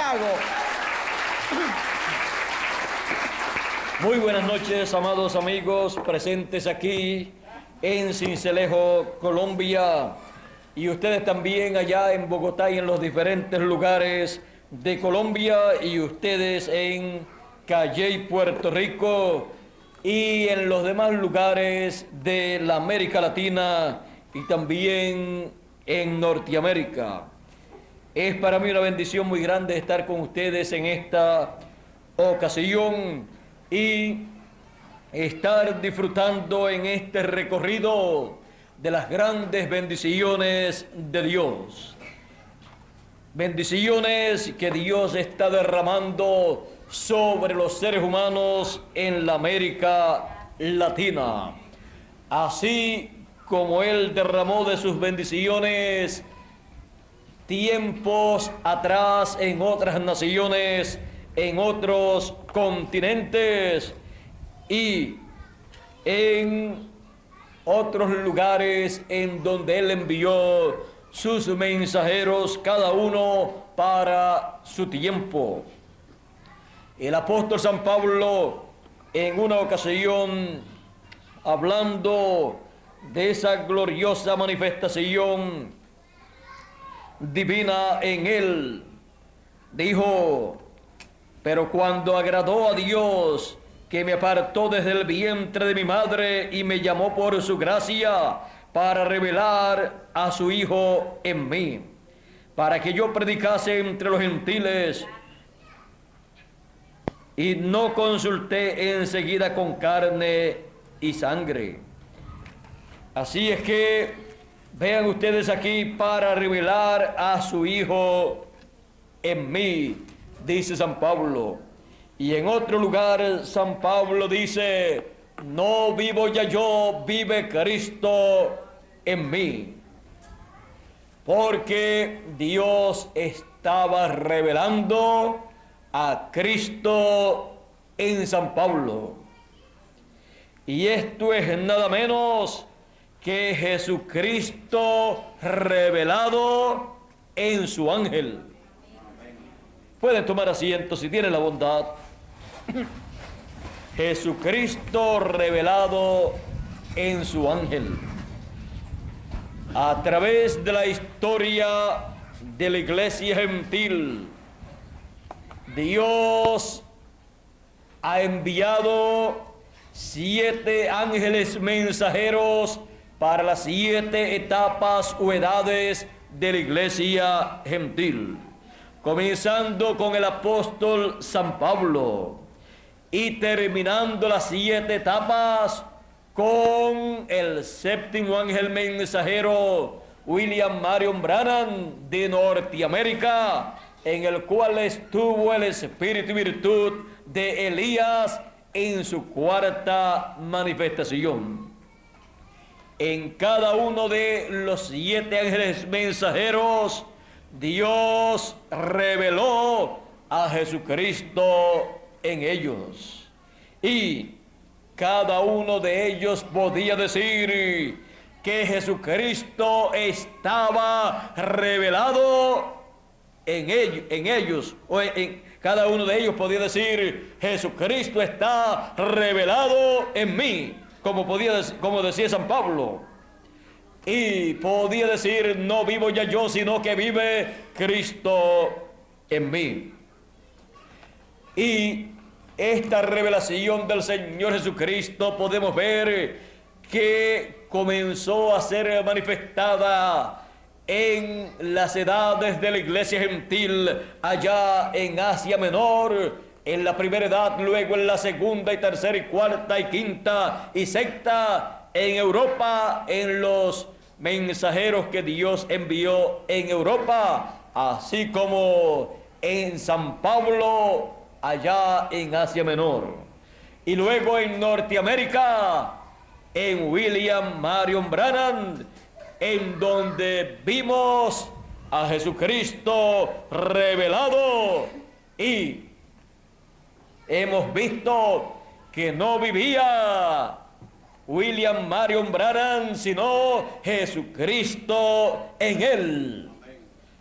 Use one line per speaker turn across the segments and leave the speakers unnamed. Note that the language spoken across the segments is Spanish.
Santiago.
Muy buenas noches, amados amigos presentes aquí en Sincelejo, Colombia, y ustedes también allá en Bogotá y en los diferentes lugares de Colombia, y ustedes en Calley, Puerto Rico, y en los demás lugares de la América Latina y también en Norteamérica. Es para mí una bendición muy grande estar con ustedes en esta ocasión y estar disfrutando en este recorrido de las grandes bendiciones de Dios. Bendiciones que Dios está derramando sobre los seres humanos en la América Latina. Así como Él derramó de sus bendiciones tiempos atrás en otras naciones, en otros continentes y en otros lugares en donde Él envió sus mensajeros, cada uno para su tiempo. El apóstol San Pablo, en una ocasión, hablando de esa gloriosa manifestación divina en él, dijo: pero cuando agradó a Dios, que me apartó desde el vientre de mi madre y me llamó por su gracia para revelar a su Hijo en mí, para que yo predicase entre los gentiles, y no consulté enseguida con carne y sangre. Así es que vean ustedes aquí, para revelar a su Hijo en mí, dice San Pablo. Y en otro lugar San Pablo dice: no vivo ya yo, vive Cristo en mí. Porque Dios estaba revelando a Cristo en San Pablo. Y esto es nada menos que Jesucristo revelado en su ángel. Pueden tomar asiento si tienen la bondad. Jesucristo revelado en su ángel. A través de la historia de la iglesia gentil, Dios ha enviado 7 ángeles mensajeros para las 7 etapas o edades de la iglesia gentil, comenzando con el apóstol San Pablo y terminando las 7 etapas con el 7º ángel mensajero William Marion Branham de Norteamérica, en el cual estuvo el espíritu y virtud de Elías en su 4ª manifestación. En cada uno de los 7 ángeles mensajeros, Dios reveló a Jesucristo en ellos. Y cada uno de ellos podía decir que Jesucristo estaba revelado en ellos, cada uno de ellos podía decir: Jesucristo está revelado en mí, como decía San Pablo. Y podía decir: no vivo ya yo, sino que vive Cristo en mí. Y esta revelación del Señor Jesucristo podemos ver que comenzó a ser manifestada en las edades de la iglesia gentil, allá en Asia Menor, en la primera edad, luego en la segunda y tercera y cuarta y quinta y sexta, en Europa, en los mensajeros que Dios envió en Europa, así como en San Pablo, allá en Asia Menor, y luego en Norteamérica, en William Marion Branham, en donde vimos a Jesucristo revelado, y hemos visto que no vivía William Marion Branham, sino Jesucristo en él.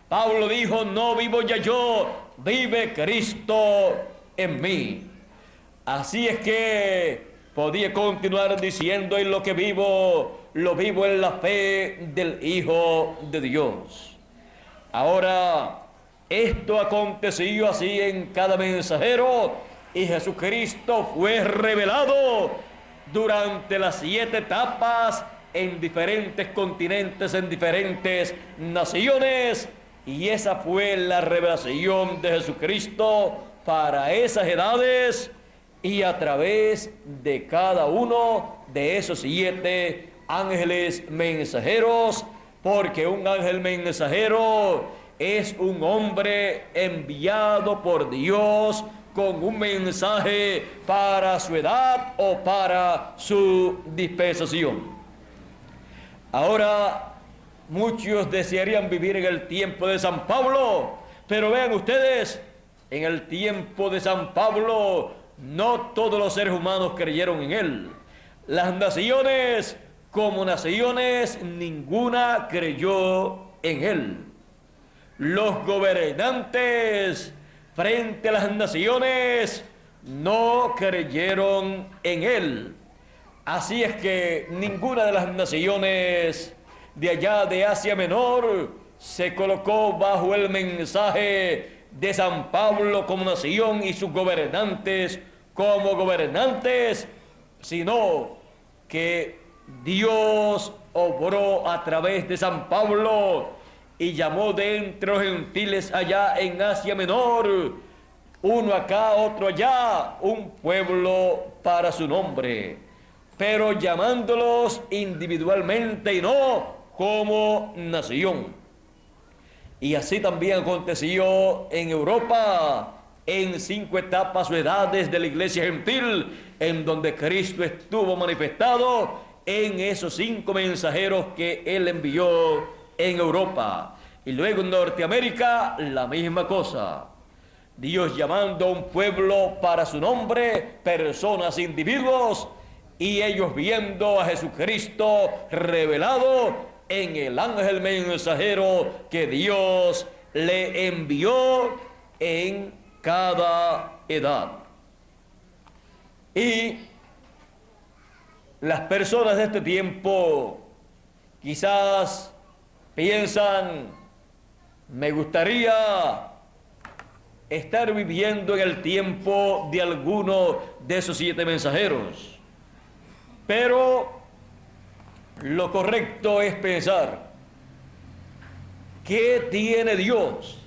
Pablo dijo, no vivo ya yo, vive Cristo en mí. Así es que podía continuar diciendo, en lo que vivo, lo vivo en la fe del Hijo de Dios. Ahora, esto aconteció así en cada mensajero, y Jesucristo fue revelado durante las 7 etapas en diferentes continentes, en diferentes naciones, y esa fue la revelación de Jesucristo para esas edades y a través de cada uno de esos 7 ángeles mensajeros, porque un ángel mensajero es un hombre enviado por Dios con un mensaje para su edad o para su dispensación. Ahora, muchos desearían vivir en el tiempo de San Pablo, pero vean ustedes, en el tiempo de San Pablo no todos los seres humanos creyeron en él. Las naciones, como naciones, ninguna creyó en él. Los gobernantes frente a las naciones no creyeron en él. Así es que ninguna de las naciones de allá de Asia Menor se colocó bajo el mensaje de San Pablo como nación y sus gobernantes como gobernantes, sino que Dios obró a través de San Pablo y llamó de entre los gentiles allá en Asia Menor, uno acá, otro allá, un pueblo para su nombre, pero llamándolos individualmente y no como nación. Y así también aconteció en Europa, en 5 etapas o edades de la iglesia gentil, en donde Cristo estuvo manifestado en esos 5 mensajeros que él envió en Europa. Y luego en Norteamérica, la misma cosa. Dios llamando a un pueblo para su nombre, personas, individuos, y ellos viendo a Jesucristo revelado en el ángel mensajero que Dios le envió en cada edad. Y las personas de este tiempo quizás piensan, me gustaría estar viviendo en el tiempo de alguno de esos 7 mensajeros. Pero lo correcto es pensar, ¿qué tiene Dios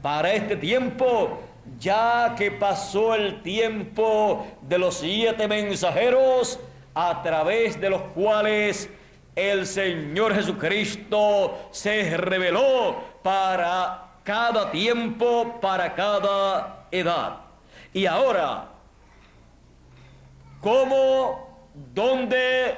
para este tiempo? Ya que pasó el tiempo de los 7 mensajeros a través de los cuales el Señor Jesucristo se reveló para cada tiempo, para cada edad. Y ahora, ¿cómo, dónde,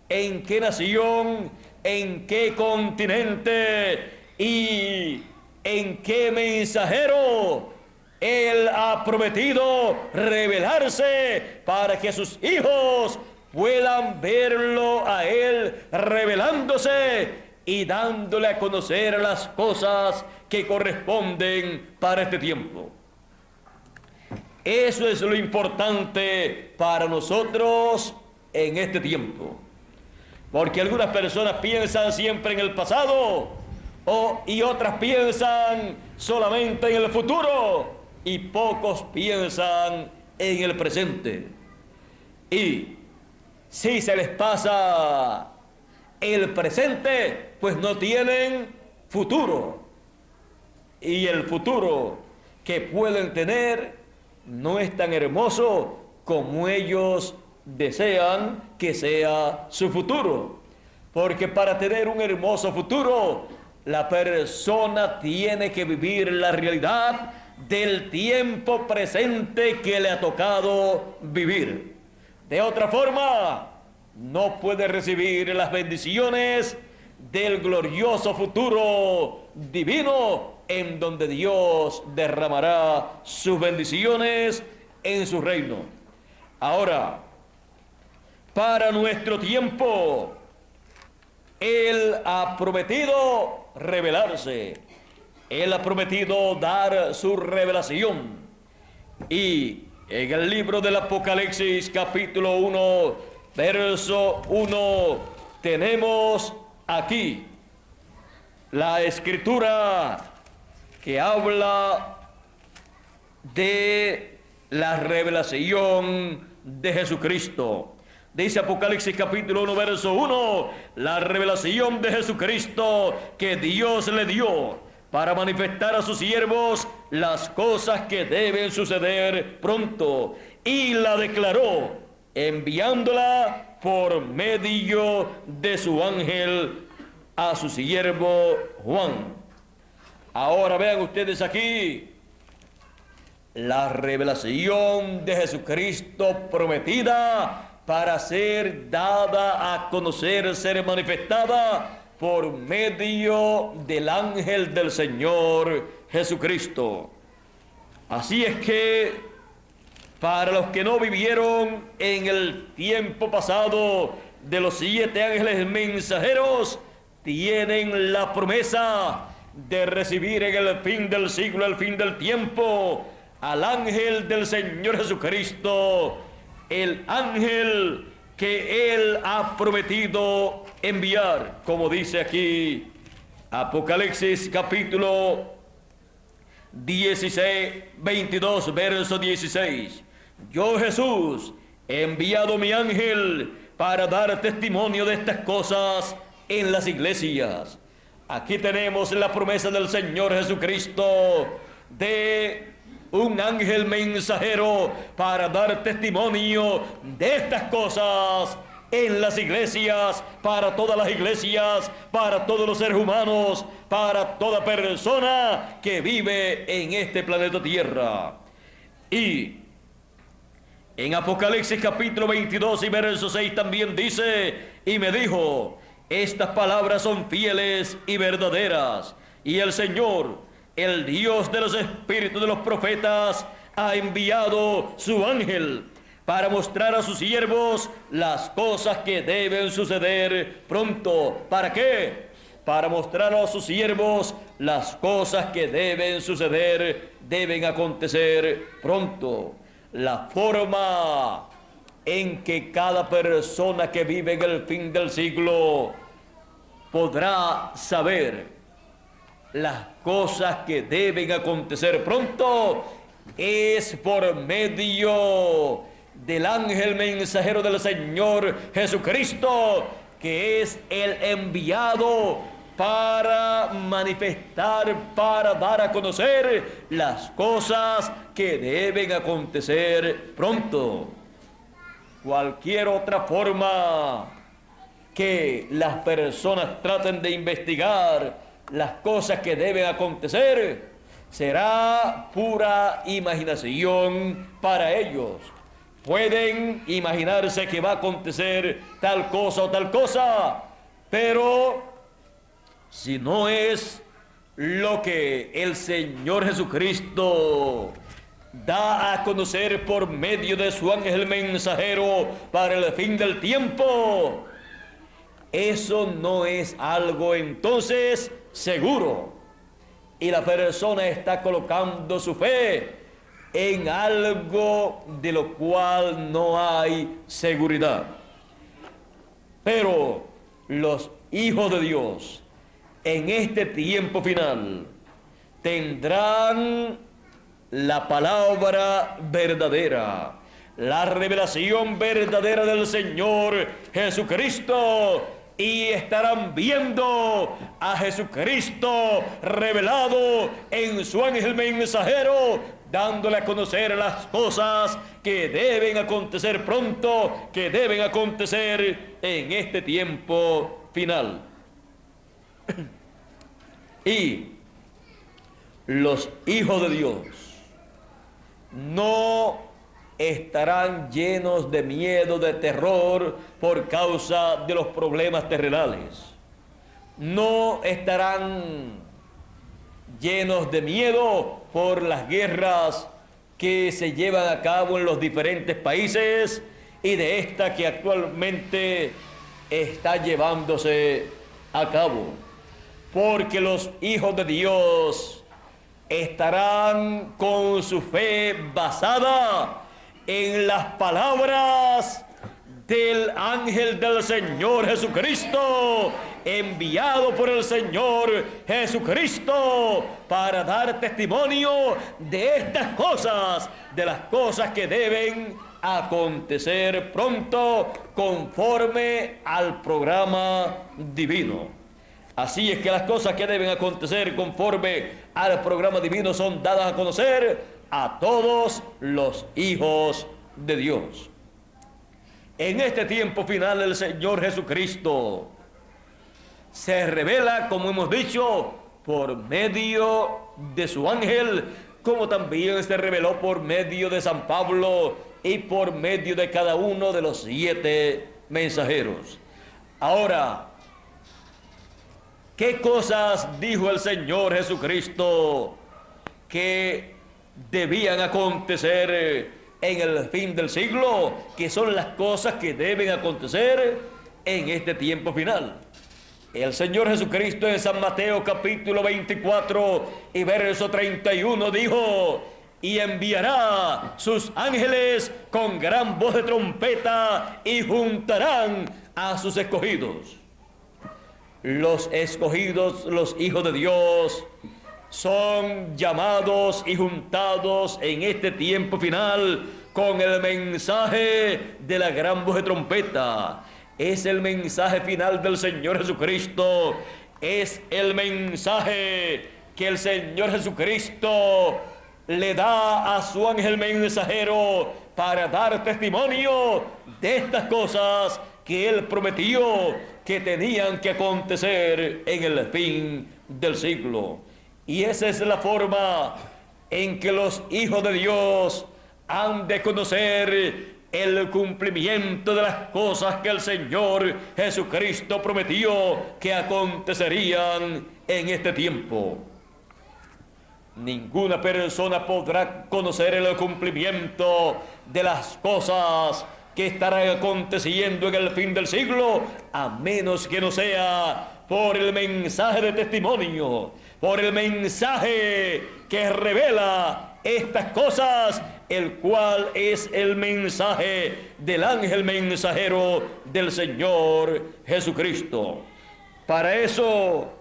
en qué nación, en qué continente y en qué mensajero Él ha prometido revelarse para que sus hijos puedan verlo a Él revelándose y dándole a conocer las cosas que corresponden para este tiempo? Eso es lo importante para nosotros en este tiempo. Porque algunas personas piensan siempre en el pasado y otras piensan solamente en el futuro y pocos piensan en el presente. Y si se les pasa el presente, pues no tienen futuro. Y el futuro que pueden tener no es tan hermoso como ellos desean que sea su futuro. Porque para tener un hermoso futuro, la persona tiene que vivir la realidad del tiempo presente que le ha tocado vivir. De otra forma, no puede recibir las bendiciones del glorioso futuro divino en donde Dios derramará sus bendiciones en su reino. Ahora, para nuestro tiempo, Él ha prometido revelarse. Él ha prometido dar su revelación. Y en el libro del Apocalipsis, capítulo 1, verso 1, tenemos aquí la escritura que habla de la revelación de Jesucristo. Dice Apocalipsis capítulo 1, verso 1, la revelación de Jesucristo que Dios le dio para manifestar a sus siervos las cosas que deben suceder pronto, y la declaró enviándola por medio de su ángel a su siervo Juan. Ahora vean ustedes aquí la revelación de Jesucristo prometida para ser dada a conocer, ser manifestada por medio del ángel del Señor Jesucristo. Así es que para los que no vivieron en el tiempo pasado de los 7 ángeles mensajeros, tienen la promesa de recibir en el fin del siglo, el fin del tiempo, al ángel del Señor Jesucristo, el ángel que Él ha prometido enviar, como dice aquí Apocalipsis capítulo 16, 22, verso 16. Yo, Jesús, he enviado mi ángel para dar testimonio de estas cosas en las iglesias. Aquí tenemos la promesa del Señor Jesucristo de un ángel mensajero para dar testimonio de estas cosas en las iglesias, para todas las iglesias, para todos los seres humanos, para toda persona que vive en este planeta Tierra. Y en Apocalipsis capítulo 22 y verso 6 también dice, y me dijo, estas palabras son fieles y verdaderas, y el Señor, el Dios de los espíritus de los profetas, ha enviado su ángel para mostrar a sus siervos las cosas que deben suceder pronto. ¿Para qué? Para mostrar a sus siervos las cosas que deben suceder, deben acontecer pronto. La forma en que cada persona que vive en el fin del siglo podrá saber las cosas que deben acontecer pronto es por medio del ángel mensajero del Señor Jesucristo, que es el enviado para manifestar, para dar a conocer las cosas que deben acontecer pronto. Cualquier otra forma que las personas traten de investigar las cosas que deben acontecer será pura imaginación para ellos. Pueden imaginarse que va a acontecer tal cosa o tal cosa, pero si no es lo que el Señor Jesucristo da a conocer por medio de su ángel mensajero para el fin del tiempo, eso no es algo entonces seguro. Y la persona está colocando su fe en algo de lo cual no hay seguridad. Pero los hijos de Dios en este tiempo final tendrán la palabra verdadera, la revelación verdadera del Señor Jesucristo, y estarán viendo a Jesucristo revelado en su ángel mensajero, dándole a conocer las cosas que deben acontecer pronto, que deben acontecer en este tiempo final. Y los hijos de Dios no estarán llenos de miedo, de terror por causa de los problemas terrenales. No estarán llenos de miedo por las guerras que se llevan a cabo en los diferentes países y de esta que actualmente está llevándose a cabo. Porque los hijos de Dios estarán con su fe basada en las palabras del ángel del Señor Jesucristo, enviado por el Señor Jesucristo para dar testimonio de estas cosas, de las cosas que deben acontecer pronto conforme al programa divino. Así es que las cosas que deben acontecer conforme al programa divino son dadas a conocer a todos los hijos de Dios. En este tiempo final el Señor Jesucristo se revela, como hemos dicho, por medio de su ángel, como también se reveló por medio de San Pablo y por medio de cada uno de los 7 mensajeros. Ahora, ¿qué cosas dijo el Señor Jesucristo que debían acontecer en el fin del siglo? Que son las cosas que deben acontecer en este tiempo final. El Señor Jesucristo en San Mateo capítulo 24 y verso 31 dijo: y enviará sus ángeles con gran voz de trompeta y juntarán a sus escogidos. Los escogidos, los hijos de Dios, son llamados y juntados en este tiempo final con el mensaje de la gran voz de trompeta. Es el mensaje final del Señor Jesucristo. Es el mensaje que el Señor Jesucristo le da a su ángel mensajero para dar testimonio de estas cosas que Él prometió que tenían que acontecer en el fin del siglo. Y esa es la forma en que los hijos de Dios han de conocer el cumplimiento de las cosas que el Señor Jesucristo prometió que acontecerían en este tiempo. Ninguna persona podrá conocer el cumplimiento de las cosas que estarán aconteciendo en el fin del siglo, a menos que no sea por el mensaje de testimonio, por el mensaje que revela estas cosas, el cual es el mensaje del ángel mensajero del Señor Jesucristo. Para eso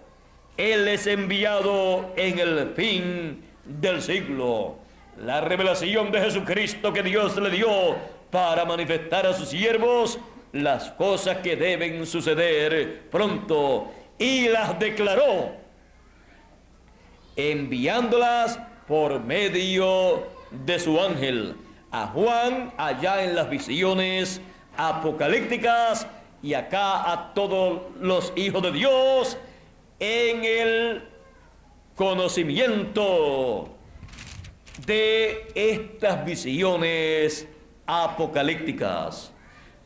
Él es enviado en el fin del siglo. La revelación de Jesucristo que Dios le dio para manifestar a sus siervos las cosas que deben suceder pronto, y las declaró enviándolas por medio de su ángel a Juan allá en las visiones apocalípticas, y acá a todos los hijos de Dios en el conocimiento de estas visiones apocalípticas,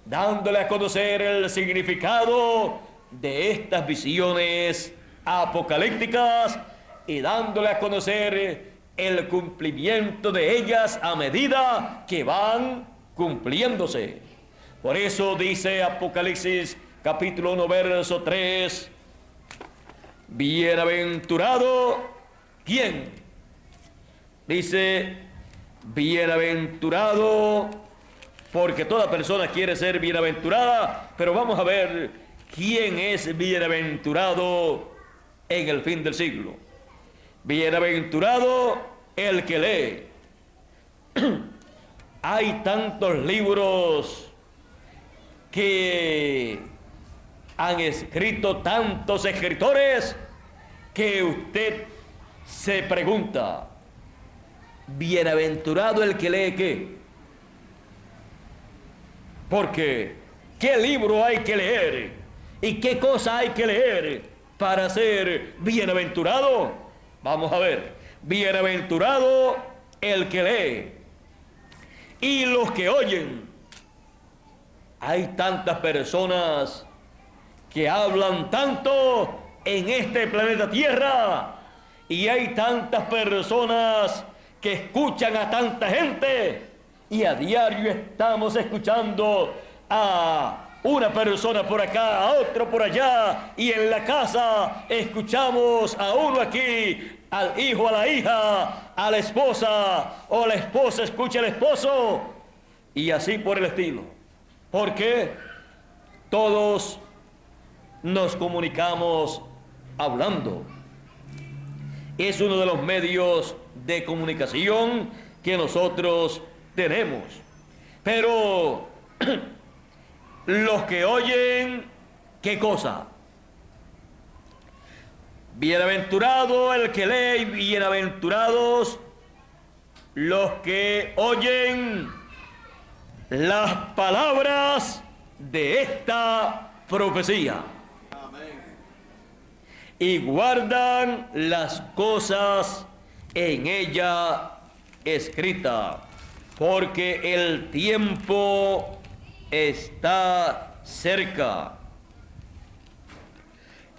dándole a conocer el significado de estas visiones apocalípticas y dándole a conocer el cumplimiento de ellas a medida que van cumpliéndose. Por eso dice Apocalipsis capítulo 1 verso 3: bienaventurado, ¿quién? Dice, bienaventurado, porque toda persona quiere ser bienaventurada, pero vamos a ver quién es bienaventurado en el fin del siglo. Bienaventurado el que lee. Hay tantos libros que han escrito tantos escritores que usted se pregunta, bienaventurado el que lee ¿qué? Porque ¿qué libro hay que leer? ¿Y qué cosa hay que leer para ser bienaventurado? Vamos a ver, bienaventurado el que lee y los que oyen. Hay tantas personas que hablan tanto en este planeta Tierra, y hay tantas personas que escuchan a tanta gente, y a diario estamos escuchando a una persona por acá, a otro por allá, y en la casa escuchamos a uno aquí, al hijo a la hija, a la esposa, o la esposa escucha al esposo, y así por el estilo. Porque todos nos comunicamos hablando. Es uno de los medios de comunicación que nosotros tenemos. Pero los que oyen, ¿qué cosa? Bienaventurado el que lee y bienaventurados los que oyen las palabras de esta profecía. Amén. Y guardan las cosas en ella escritas, porque el tiempo está cerca.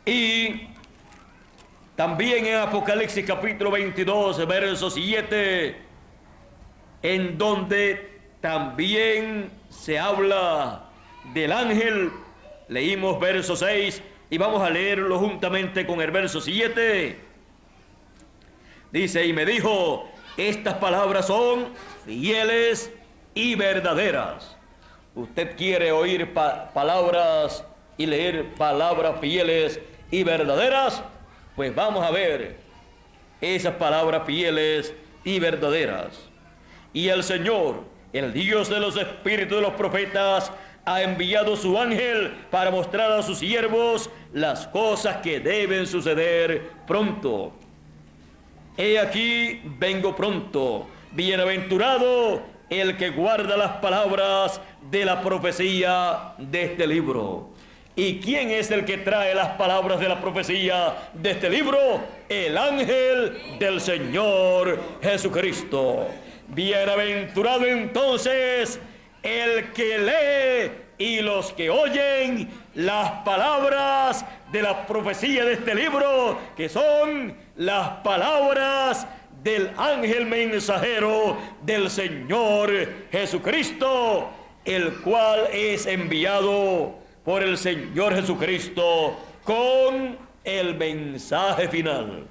Y también en Apocalipsis capítulo 22, verso 7, en donde también se habla del ángel, leímos verso 6 y vamos a leerlo juntamente con el verso 7. Dice, y me dijo, estas palabras son fieles y verdaderas. ¿Usted quiere oír palabras y leer palabras fieles y verdaderas? Pues vamos a ver esas palabras fieles y verdaderas. Y el Señor, el Dios de los espíritus de los profetas, ha enviado su ángel para mostrar a sus siervos las cosas que deben suceder pronto. He aquí, vengo pronto. Bienaventurado el que guarda las palabras de la profecía de este libro. ¿Y quién es el que trae las palabras de la profecía de este libro? El ángel del Señor Jesucristo. Bienaventurado entonces el que lee y los que oyen las palabras de la profecía de este libro, que son las palabras del ángel mensajero del Señor Jesucristo, el cual es enviado por el Señor Jesucristo con el mensaje final,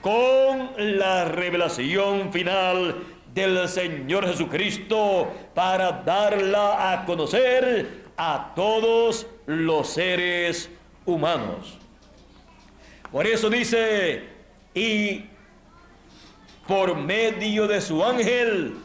con la revelación final del Señor Jesucristo, para darla a conocer a todos los seres humanos. Por eso dice, y por medio de su ángel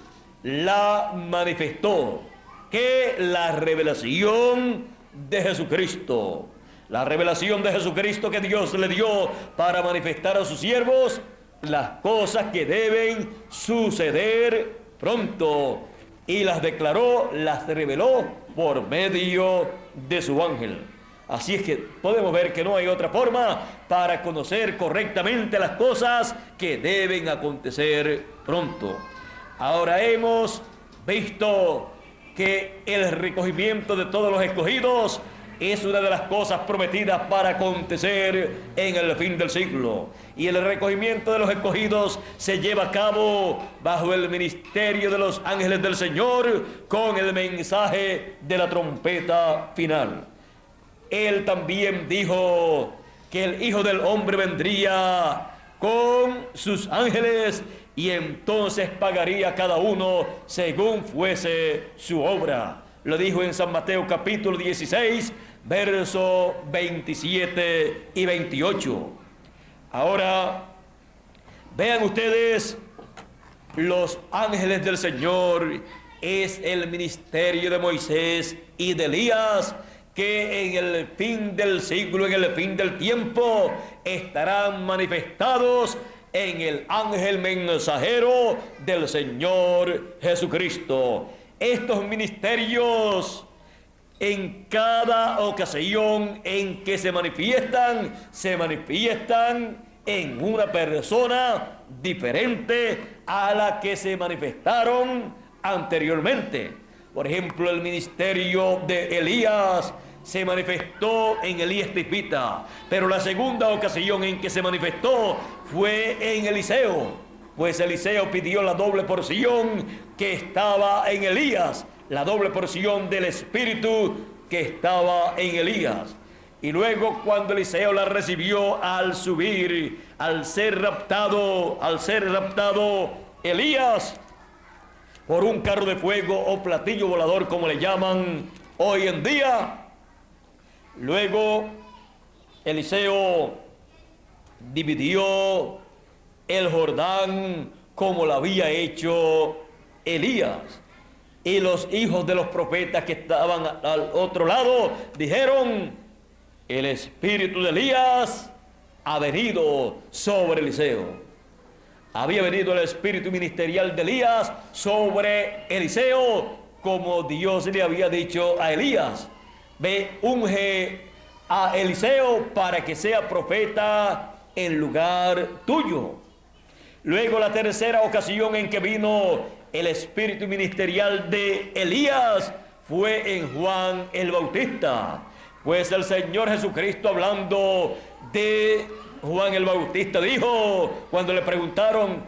la manifestó, que la revelación de Jesucristo, la revelación de Jesucristo que Dios le dio para manifestar a sus siervos las cosas que deben suceder pronto, y las declaró, las reveló por medio de su ángel. Así es que podemos ver que no hay otra forma para conocer correctamente las cosas que deben acontecer pronto. Ahora hemos visto que el recogimiento de todos los escogidos es una de las cosas prometidas para acontecer en el fin del siglo. Y el recogimiento de los escogidos se lleva a cabo bajo el ministerio de los ángeles del Señor, con el mensaje de la trompeta final. Él también dijo que el Hijo del Hombre vendría con sus ángeles y entonces pagaría a cada uno según fuese su obra. Lo dijo en San Mateo capítulo 16, versos 27 y 28. Ahora, vean ustedes, los ángeles del Señor es el ministerio de Moisés y de Elías, que en el fin del siglo, en el fin del tiempo, estarán manifestados en el ángel mensajero del Señor Jesucristo. Estos ministerios, en cada ocasión en que se manifiestan en una persona diferente a la que se manifestaron anteriormente. Por ejemplo, el ministerio de Elías se manifestó en Elías Tisbita, pero la segunda ocasión en que se manifestó fue en Eliseo, pues Eliseo pidió la doble porción que estaba en Elías, la doble porción del Espíritu que estaba en Elías. Y luego cuando Eliseo la recibió al subir, al ser raptado Elías por un carro de fuego o platillo volador, como le llaman hoy en día. Luego Eliseo dividió el Jordán como lo había hecho Elías. Y los hijos de los profetas que estaban al otro lado dijeron: el espíritu de Elías ha venido sobre Eliseo. Había venido el espíritu ministerial de Elías sobre Eliseo, como Dios le había dicho a Elías: ve, unge a Eliseo para que sea profeta en lugar tuyo. Luego, la tercera ocasión en que vino el espíritu ministerial de Elías fue en Juan el Bautista. Pues el Señor Jesucristo, hablando de Juan el Bautista, dijo, cuando le preguntaron: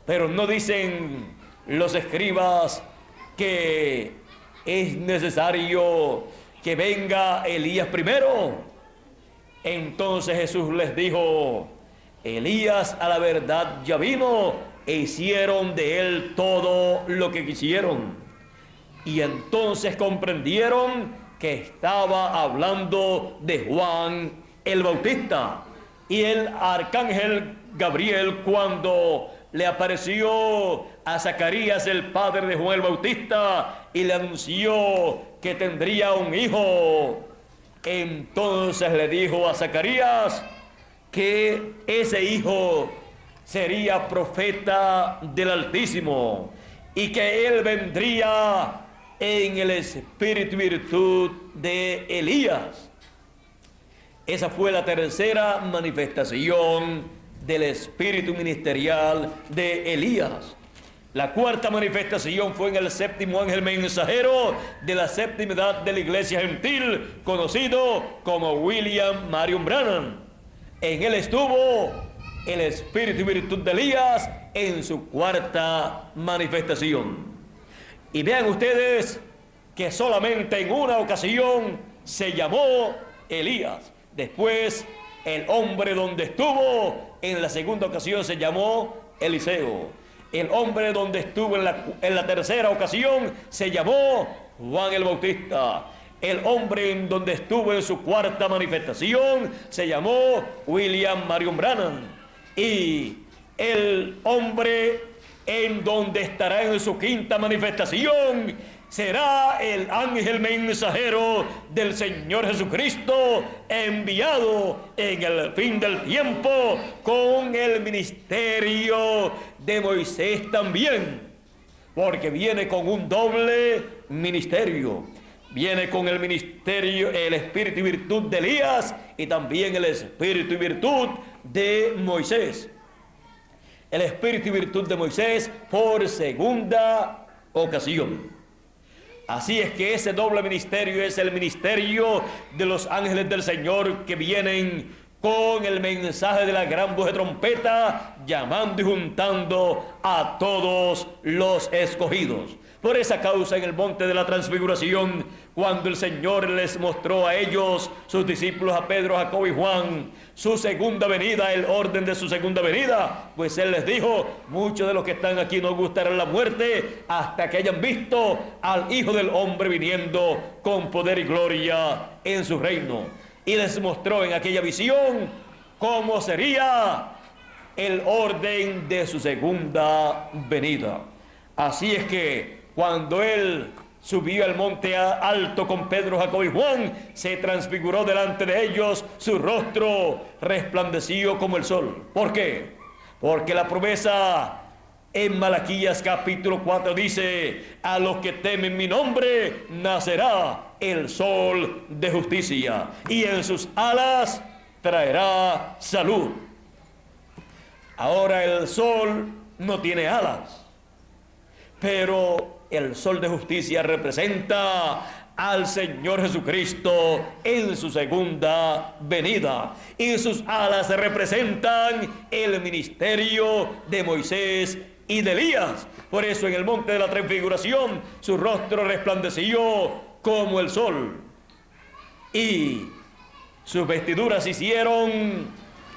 pero no dicen los escribas que es necesario que venga Elías primero. Entonces Jesús les dijo: Elías a la verdad ya vino e hicieron de él todo lo que quisieron. Y entonces comprendieron que estaba hablando de Juan el Bautista. Y el arcángel Gabriel, cuando le apareció a Zacarías, el padre de Juan el Bautista, y le anunció que tendría un hijo, entonces le dijo a Zacarías que ese hijo sería profeta del Altísimo y que él vendría en el espíritu y virtud de Elías. Esa fue la tercera manifestación del espíritu ministerial de Elías. La cuarta manifestación fue en el séptimo ángel mensajero de la séptima edad de la iglesia gentil, conocido como William Marion Branham. En él estuvo el espíritu y virtud de Elías en su cuarta manifestación. Y vean ustedes que solamente en una ocasión se llamó Elías. Después, el hombre donde estuvo en la segunda ocasión se llamó Eliseo. El hombre donde estuvo en la tercera ocasión se llamó Juan el Bautista. El hombre en donde estuvo en su cuarta manifestación se llamó William Marion Branham. Y el hombre en donde estará en su quinta manifestación será el ángel mensajero del Señor Jesucristo, enviado en el fin del tiempo con el ministerio de Moisés también, porque viene con un doble ministerio. Viene con el ministerio, el espíritu y virtud de Elías, y también el espíritu y virtud de Moisés. El espíritu y virtud de Moisés por segunda ocasión. Así es que ese doble ministerio es el ministerio de los ángeles del Señor, que vienen con el mensaje de la gran voz de trompeta, llamando y juntando a todos los escogidos. Por esa causa, en el monte de la transfiguración, cuando el Señor les mostró a ellos, sus discípulos, a Pedro, Jacobo y Juan, su segunda venida, el orden de su segunda venida, pues Él les dijo: muchos de los que están aquí no gustarán la muerte hasta que hayan visto al Hijo del Hombre viniendo con poder y gloria en su reino. Y les mostró en aquella visión cómo sería el orden de su segunda venida. Así es que cuando Él subió al monte alto con Pedro, Jacobo y Juan, se transfiguró delante de ellos, su rostro resplandeció como el sol. ¿Por qué? Porque la promesa en Malaquías capítulo 4 dice: a los que temen mi nombre nacerá el sol de justicia, y en sus alas traerá salud. Ahora el sol no tiene alas, pero el sol de justicia representa al Señor Jesucristo en su segunda venida, y sus alas representan el ministerio de Moisés y de Elías. Por eso en el monte de la transfiguración su rostro resplandeció como el sol. Y sus vestiduras se hicieron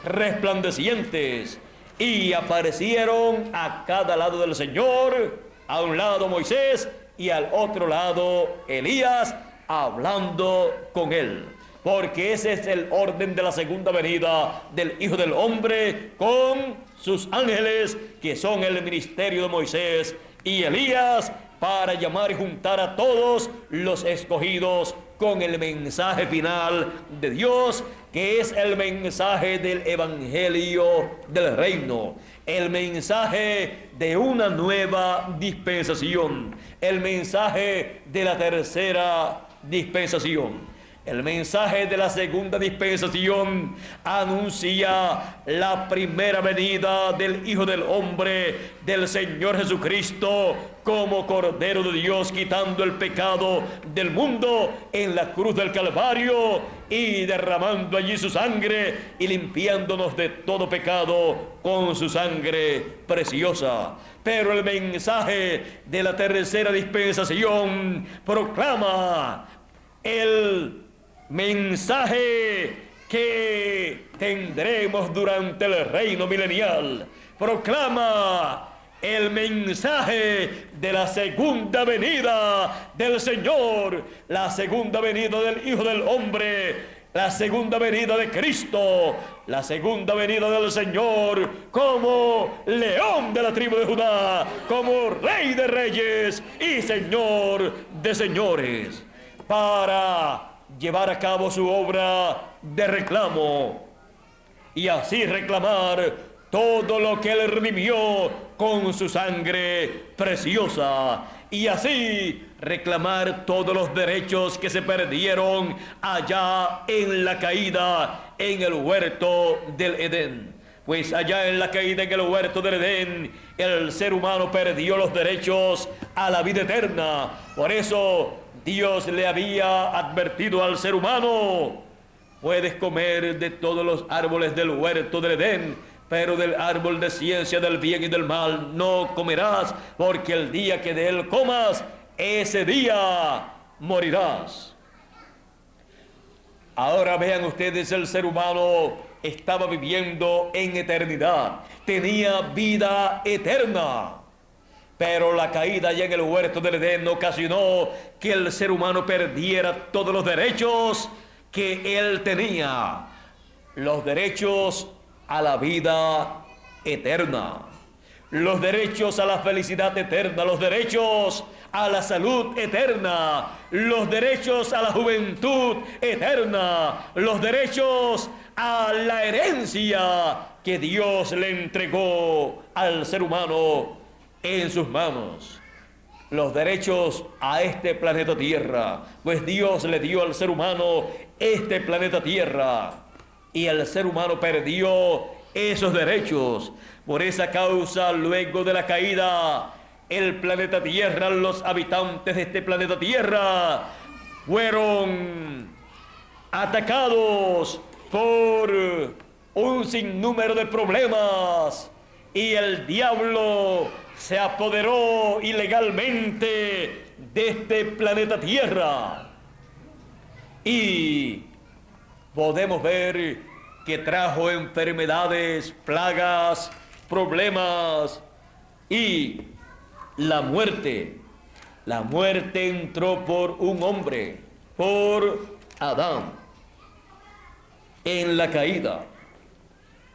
resplandecientes y aparecieron a cada lado del Señor, a un lado Moisés y al otro lado Elías, hablando con él. Porque ese es el orden de la segunda venida del Hijo del Hombre con sus ángeles, que son el ministerio de Moisés y Elías, para llamar y juntar a todos los escogidos con el mensaje final de Dios, que es el mensaje del Evangelio del Reino, el mensaje de una nueva dispensación, el mensaje de la tercera dispensación. El mensaje de la segunda dispensación anuncia la primera venida del Hijo del Hombre, del Señor Jesucristo, como Cordero de Dios, quitando el pecado del mundo en la cruz del Calvario y derramando allí su sangre y limpiándonos de todo pecado con su sangre preciosa. Pero el mensaje de la tercera dispensación proclama el mensaje que tendremos durante el reino milenial. Proclama el mensaje de la segunda venida del Señor, la segunda venida del Hijo del Hombre, la segunda venida de Cristo, la segunda venida del Señor como león de la tribu de Judá, como Rey de reyes y Señor de señores, para llevar a cabo su obra de reclamo y así reclamar todo lo que él redimió con su sangre preciosa, y así reclamar todos los derechos que se perdieron allá en la caída en el huerto del Edén. Pues allá en la caída en el huerto del Edén, el ser humano perdió los derechos a la vida eterna. Por eso Dios le había advertido al ser humano: puedes comer de todos los árboles del huerto del Edén, pero del árbol de ciencia del bien y del mal no comerás, porque el día que de él comas, ese día morirás. Ahora vean ustedes, el ser humano estaba viviendo en eternidad, tenía vida eterna. Pero la caída allá en el huerto del Edén ocasionó que el ser humano perdiera todos los derechos que él tenía. Los derechos a la vida eterna, los derechos a la felicidad eterna, los derechos a la salud eterna, los derechos a la juventud eterna, los derechos a la herencia que Dios le entregó al ser humano en sus manos, los derechos a este planeta Tierra, pues Dios le dio al ser humano este planeta Tierra y el ser humano perdió esos derechos. Por esa causa, luego de la caída, el planeta Tierra, los habitantes de este planeta Tierra fueron atacados por un sinnúmero de problemas, y el diablo se apoderó ilegalmente de este planeta Tierra, y podemos ver que trajo enfermedades, plagas, problemas y la muerte. La muerte entró por un hombre, por Adán, en la caída.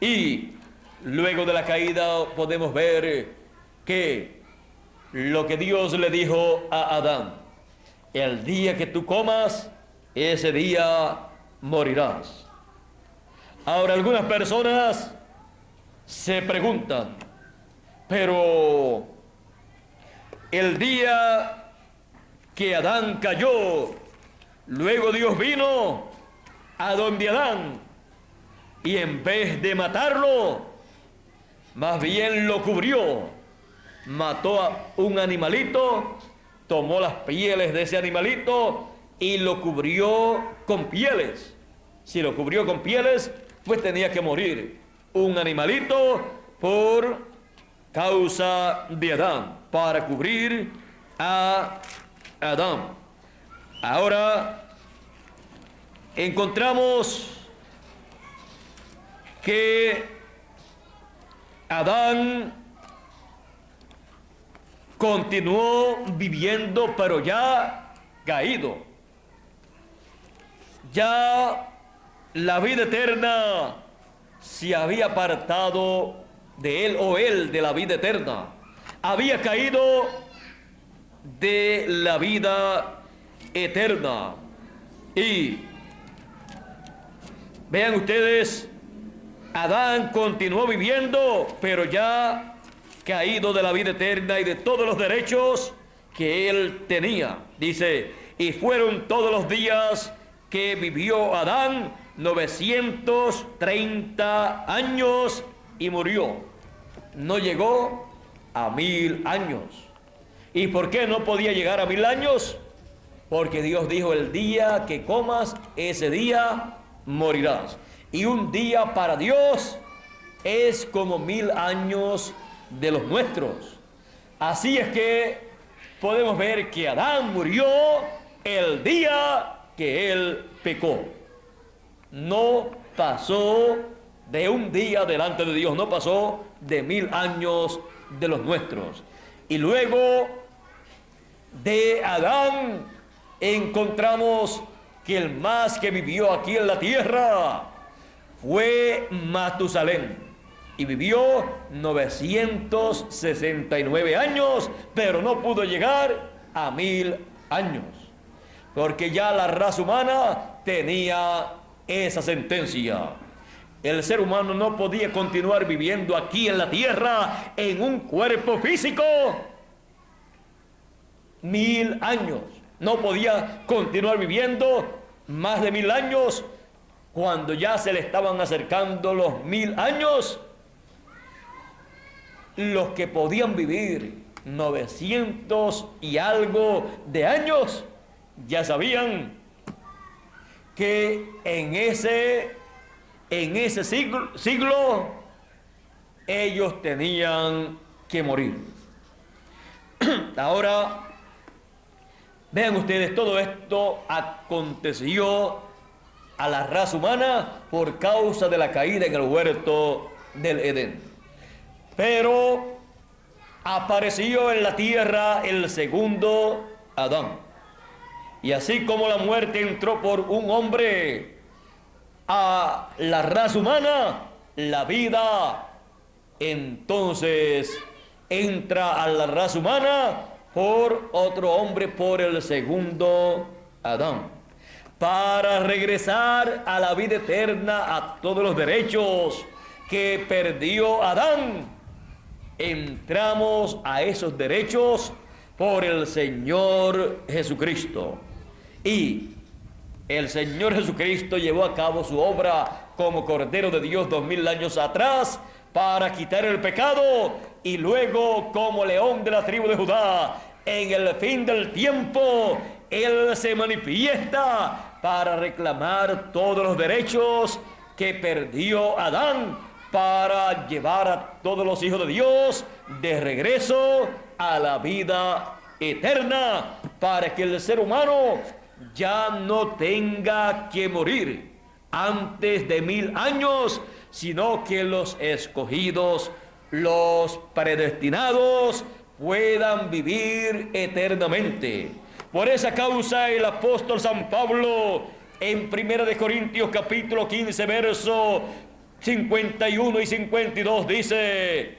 Y luego de la caída podemos ver que lo que Dios le dijo a Adán: el día que tú comas, ese día morirás. Ahora, algunas personas se preguntan: pero el día que Adán cayó, luego Dios vino a donde Adán, y en vez de matarlo, más bien lo cubrió. Mató a un animalito, tomó las pieles de ese animalito y lo cubrió con pieles. Si lo cubrió con pieles, pues tenía que morir un animalito por causa de Adán, para cubrir a Adán. Ahora encontramos que Adán continuó viviendo, pero ya caído. Ya la vida eterna se había apartado de él, o él de la vida eterna. Había caído de la vida eterna. Y vean ustedes, Adán continuó viviendo, pero ya caído de la vida eterna y de todos los derechos que él tenía. Dice, y fueron todos los días que vivió Adán 930 años y murió. No llegó a 1000 años. ¿Y por qué no podía llegar a 1000 años? Porque Dios dijo, el día que comas, ese día morirás. Y un día para Dios es como 1000 años de los nuestros. Así es que podemos ver que Adán murió el día que él pecó. No pasó de un día delante de Dios, no pasó de 1000 años de los nuestros. Y luego de Adán encontramos que el más que vivió aquí en la tierra fue Matusalén, y vivió 969 años, pero no pudo llegar a 1000 años, porque ya la raza humana tenía esa sentencia. El ser humano no podía continuar viviendo aquí en la tierra en un cuerpo físico 1000 años. No podía continuar viviendo más de 1000 años. Cuando ya se le estaban acercando los 1000 años, los que podían vivir 900 y algo de años, ya sabían que en ese siglo ellos tenían que morir. Ahora, vean ustedes, todo esto aconteció a la raza humana por causa de la caída en el huerto del Edén. Pero apareció en la tierra el segundo Adán. Y así como la muerte entró por un hombre a la raza humana, la vida entonces entra a la raza humana por otro hombre, por el segundo Adán, para regresar a la vida eterna, a todos los derechos que perdió Adán. Entramos a esos derechos por el Señor Jesucristo. Y el Señor Jesucristo llevó a cabo su obra como Cordero de Dios 2000 años atrás para quitar el pecado, y luego como León de la tribu de Judá en el fin del tiempo Él se manifiesta para reclamar todos los derechos que perdió Adán, para llevar a todos los hijos de Dios de regreso a la vida eterna, para que el ser humano ya no tenga que morir antes de 1000 años, sino que los escogidos, los predestinados, puedan vivir eternamente. Por esa causa el apóstol San Pablo en 1 de Corintios capítulo 15 verso 51 y 52 dice: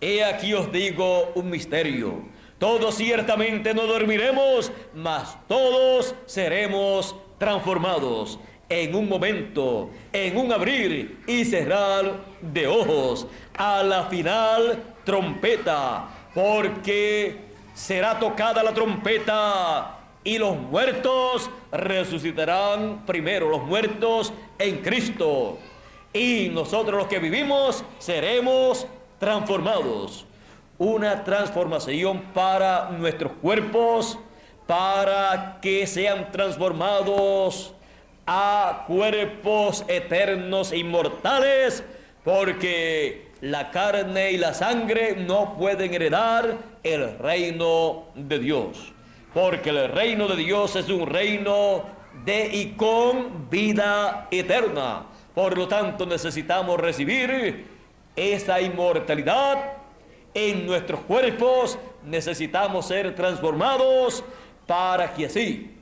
he aquí os digo un misterio, todos ciertamente no dormiremos, mas todos seremos transformados en un momento, en un abrir y cerrar de ojos, a la final trompeta, porque será tocada la trompeta y los muertos resucitarán primero, los muertos en Cristo, y nosotros los que vivimos seremos transformados. Una transformación para nuestros cuerpos, para que sean transformados a cuerpos eternos e inmortales, porque la carne y la sangre no pueden heredar el reino de Dios, porque el reino de Dios es un reino de y con vida eterna. Por lo tanto, necesitamos recibir esa inmortalidad en nuestros cuerpos. Necesitamos ser transformados para que así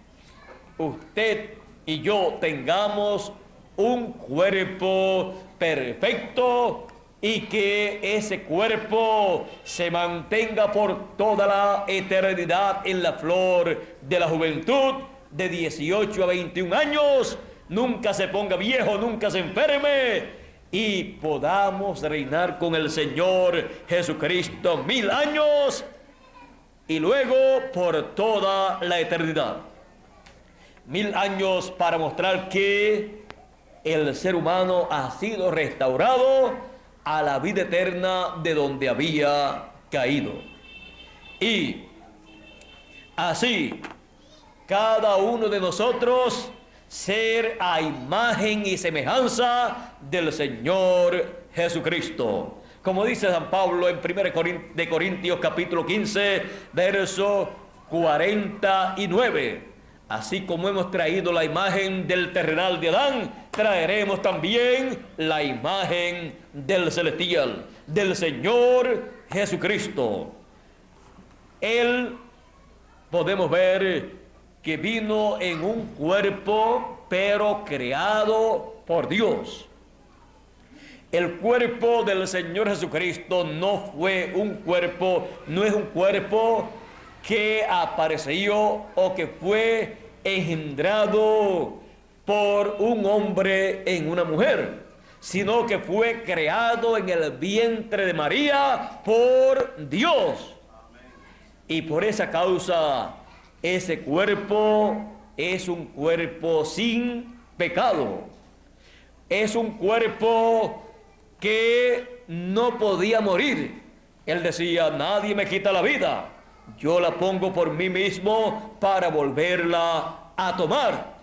usted y yo tengamos un cuerpo perfecto y que ese cuerpo se mantenga por toda la eternidad en la flor de la juventud de 18 a 21 años, nunca se ponga viejo, nunca se enferme y podamos reinar con el Señor Jesucristo 1000 años y luego por toda la eternidad. 1000 años para mostrar que el ser humano ha sido restaurado a la vida eterna de donde había caído. Y así, cada uno de nosotros ser a imagen y semejanza del Señor Jesucristo. Como dice San Pablo en 1 Corintios capítulo 15, verso 49. Así como hemos traído la imagen del terrenal de Adán, traeremos también la imagen del celestial, del Señor Jesucristo. Él, podemos ver que vino en un cuerpo, pero creado por Dios. El cuerpo del Señor Jesucristo no fue un cuerpo, no es un cuerpo que apareció o que fue engendrado por un hombre en una mujer, sino que fue creado en el vientre de María por Dios. Y por esa causa, ese cuerpo es un cuerpo sin pecado. Es un cuerpo que no podía morir. Él decía, nadie me quita la vida. Yo la pongo por mí mismo para volverla a tomar.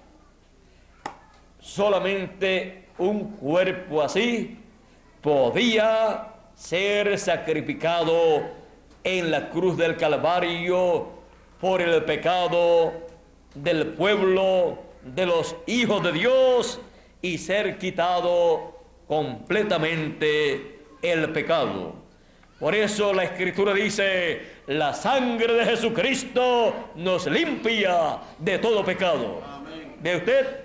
Solamente un cuerpo así podía ser sacrificado en la cruz del Calvario por el pecado del pueblo, de los hijos de Dios, y ser quitado completamente el pecado. Por eso la Escritura dice, la sangre de Jesucristo nos limpia de todo pecado. Amén. ¿Ve usted?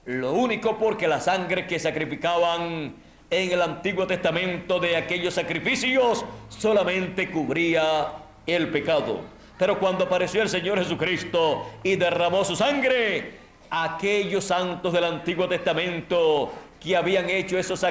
Lo único, porque la sangre que sacrificaban en el Antiguo Testamento de aquellos sacrificios solamente cubría el pecado. Pero cuando apareció el Señor Jesucristo y derramó su sangre, aquellos santos del Antiguo Testamento que habían hecho esos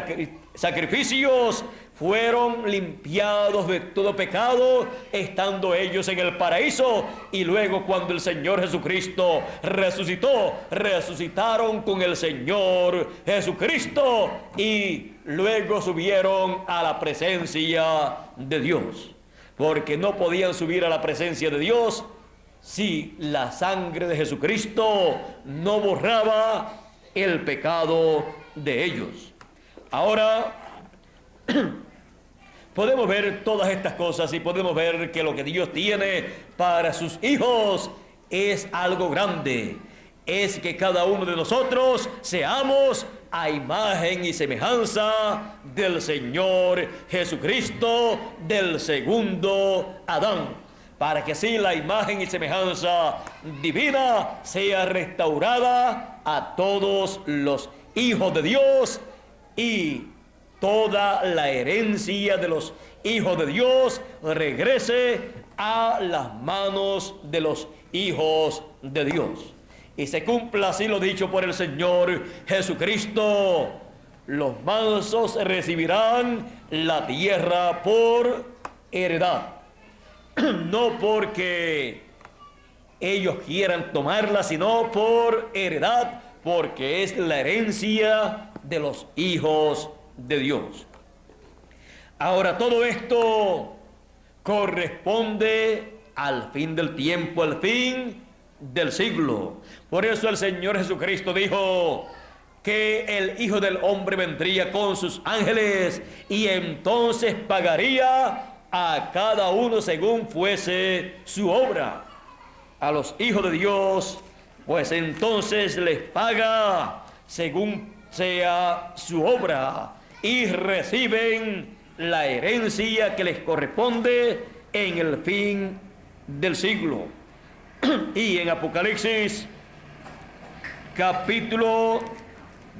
sacrificios fueron limpiados de todo pecado, estando ellos en el paraíso. Y luego, cuando el Señor Jesucristo resucitó, resucitaron con el Señor Jesucristo y luego subieron a la presencia de Dios, porque no podían subir a la presencia de Dios si la sangre de Jesucristo no borraba el pecado de ellos. Ahora podemos ver todas estas cosas y podemos ver que lo que Dios tiene para sus hijos es algo grande. Es que cada uno de nosotros seamos a imagen y semejanza del Señor Jesucristo, del segundo Adán, para que así la imagen y semejanza divina sea restaurada a todos los hijos de Dios, y toda la herencia de los hijos de Dios regrese a las manos de los hijos de Dios. Y se cumpla así lo dicho por el Señor Jesucristo: los mansos recibirán la tierra por heredad. No porque ellos quieran tomarla, sino por heredad, porque es la herencia de los hijos de Dios. Ahora, todo esto corresponde al fin del tiempo, al fin del siglo. Por eso el Señor Jesucristo dijo que el Hijo del Hombre vendría con sus ángeles y entonces pagaría a cada uno según fuese su obra. A los hijos de Dios, pues entonces les paga según sea su obra y reciben la herencia que les corresponde en el fin del siglo. Y en Apocalipsis capítulo,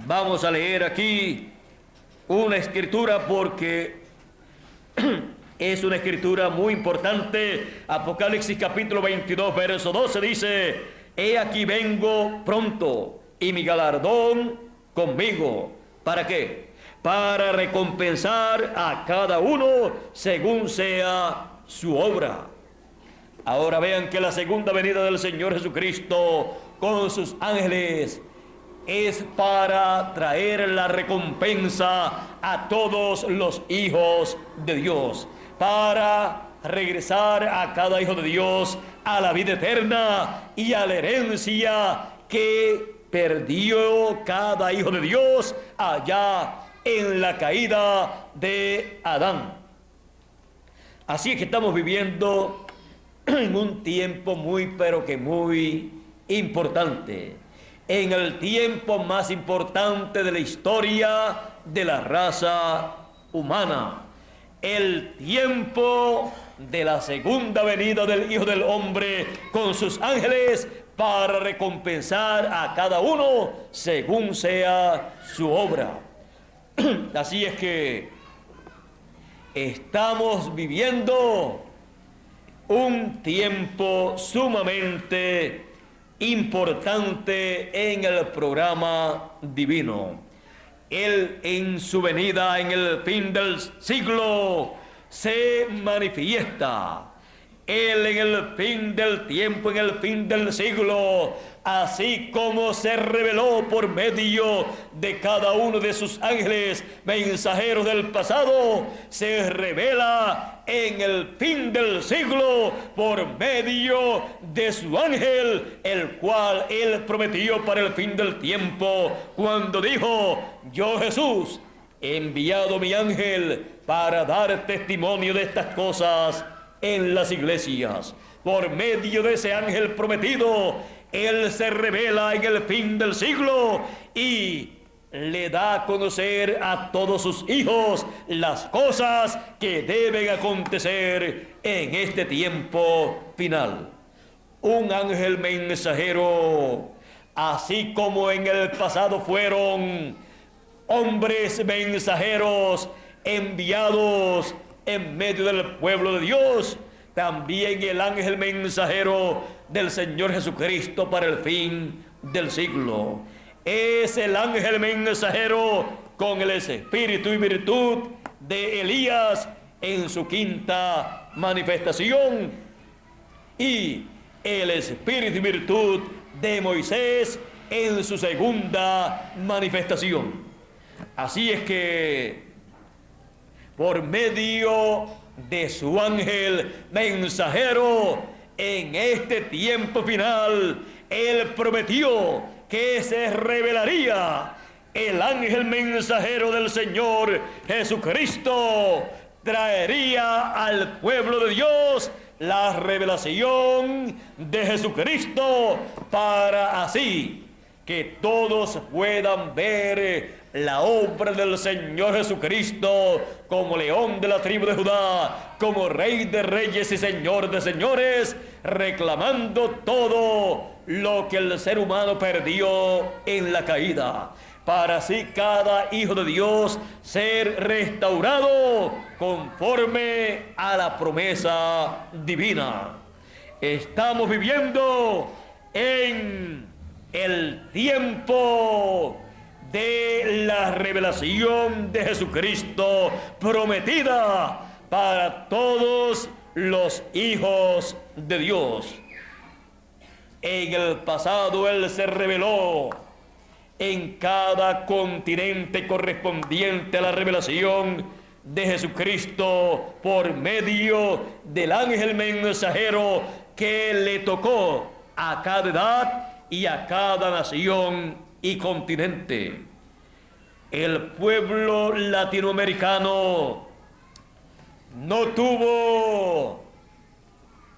vamos a leer aquí una escritura porque es una escritura muy importante. Apocalipsis capítulo 22, verso 12 dice: he aquí vengo pronto y mi galardón conmigo. ¿Para qué? Para recompensar a cada uno según sea su obra. Ahora vean que la segunda venida del Señor Jesucristo con sus ángeles es para traer la recompensa a todos los hijos de Dios, para regresar a cada hijo de Dios a la vida eterna y a la herencia que perdió cada hijo de Dios allá en la caída de Adán. Así es que estamos viviendo en un tiempo muy, pero que muy importante, en el tiempo más importante de la historia de la raza humana, el tiempo de la segunda venida del Hijo del Hombre con sus ángeles para recompensar a cada uno según sea su obra. Así es que estamos viviendo un tiempo sumamente importante en el programa divino. Él en su venida en el fin del siglo se manifiesta. Él en el fin del tiempo, en el fin del siglo, así como se reveló por medio de cada uno de sus ángeles mensajeros del pasado, se revela en el fin del siglo por medio de su ángel, el cual él prometió para el fin del tiempo, cuando dijo: yo, Jesús, he enviado mi ángel para dar testimonio de estas cosas en las iglesias. Por medio de ese ángel prometido, él se revela en el fin del siglo y le da a conocer a todos sus hijos las cosas que deben acontecer en este tiempo final. Un ángel mensajero, así como en el pasado fueron hombres mensajeros enviados en medio del pueblo de Dios, también el ángel mensajero del Señor Jesucristo para el fin del siglo es el ángel mensajero con el espíritu y virtud de Elías en su quinta manifestación y el espíritu y virtud de Moisés en su segunda manifestación. Así es que por medio de su ángel mensajero, en este tiempo final, él prometió que se revelaría el ángel mensajero del Señor Jesucristo, traería al pueblo de Dios la revelación de Jesucristo para así que todos puedan ver la obra del Señor Jesucristo como león de la tribu de Judá, como rey de reyes y señor de señores, reclamando todo lo que el ser humano perdió en la caída, para así cada hijo de Dios ser restaurado conforme a la promesa divina. Estamos viviendo en el tiempo de la revelación de Jesucristo prometida para todos los hijos de Dios. En el pasado Él se reveló en cada continente correspondiente a la revelación de Jesucristo por medio del ángel mensajero que le tocó a cada edad y a cada nación y continente. El pueblo latinoamericano no tuvo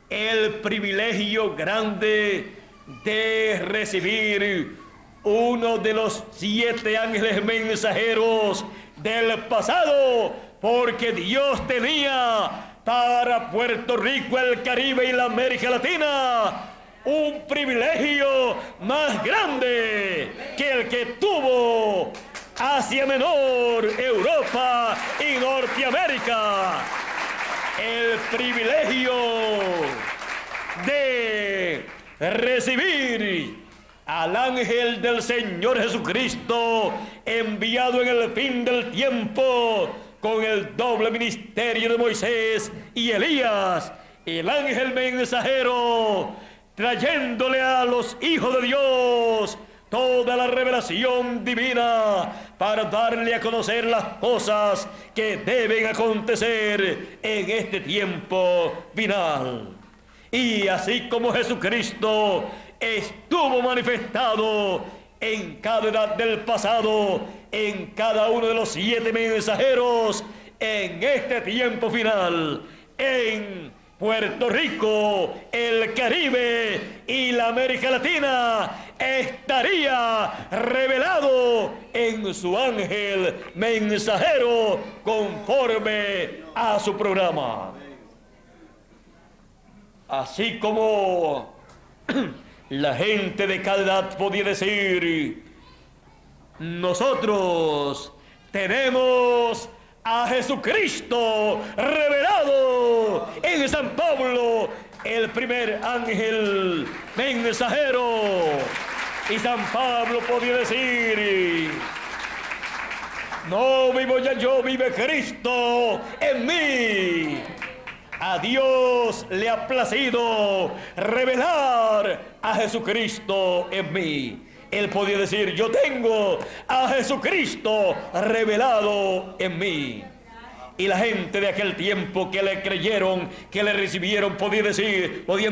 el privilegio grande de recibir uno de los 7 ángeles mensajeros del pasado, porque Dios tenía para Puerto Rico, el Caribe y la América Latina un privilegio más grande que el que tuvo Asia Menor, Europa y Norteamérica. El privilegio de recibir al ángel del Señor Jesucristo, enviado en el fin del tiempo con el doble ministerio de Moisés y Elías, el ángel mensajero, trayéndole a los hijos de Dios toda la revelación divina para darle a conocer las cosas que deben acontecer en este tiempo final. Y así como Jesucristo estuvo manifestado en cada edad del pasado, en cada uno de los 7 mensajeros, en este tiempo final, en Puerto Rico, el Caribe y la América Latina, estaría revelado en su ángel mensajero conforme a su programa. Así como la gente de cada edad podía decir: nosotros tenemos a Jesucristo revelado en San Pablo, el primer ángel mensajero. Y San Pablo podía decir: no vivo ya yo, vive Cristo en mí. A Dios le ha placido revelar a Jesucristo en mí. Él podía decir: yo tengo a Jesucristo revelado en mí. Y la gente de aquel tiempo que le creyeron, que le recibieron, podían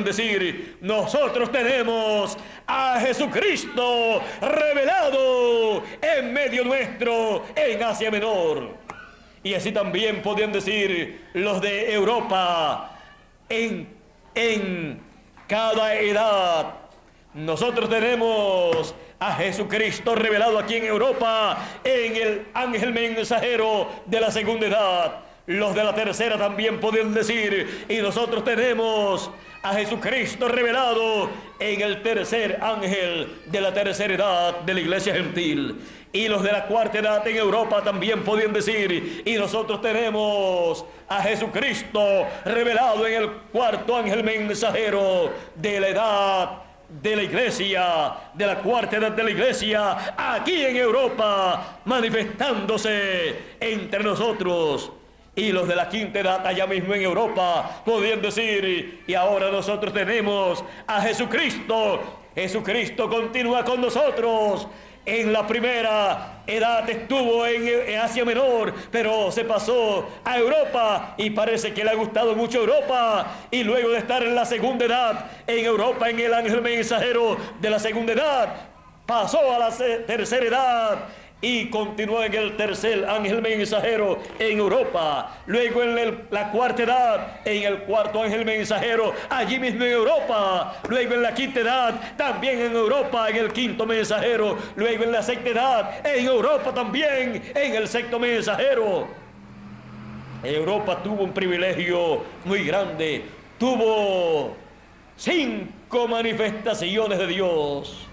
decir: nosotros tenemos a Jesucristo revelado en medio nuestro en Asia Menor. Y así también podían decir los de Europa en cada edad: nosotros tenemos a Jesucristo revelado aquí en Europa en el ángel mensajero de la segunda edad. Los de la tercera también podían decir: y nosotros tenemos a Jesucristo revelado en el tercer ángel de la tercera edad de la iglesia gentil. Y los de la cuarta edad en Europa también podían decir: y nosotros tenemos a Jesucristo revelado en el cuarto ángel mensajero de la edad de la iglesia, de la cuarta edad de la iglesia, aquí en Europa, manifestándose entre nosotros. Y los de la quinta edad allá mismo en Europa podían decir: y ahora nosotros tenemos a Jesucristo. Jesucristo continúa con nosotros. En la primera edad estuvo en Asia Menor, pero se pasó a Europa y parece que le ha gustado mucho Europa. Y luego de estar en la segunda edad en Europa, en el ángel mensajero de la segunda edad, pasó a la tercera edad y continuó en el tercer ángel mensajero en Europa. Luego en la cuarta edad, en el cuarto ángel mensajero, allí mismo en Europa. Luego en la quinta edad, también en Europa, en el quinto mensajero. Luego en la sexta edad, en Europa también, en el sexto mensajero. Europa tuvo un privilegio muy grande. Tuvo 5 manifestaciones de Dios.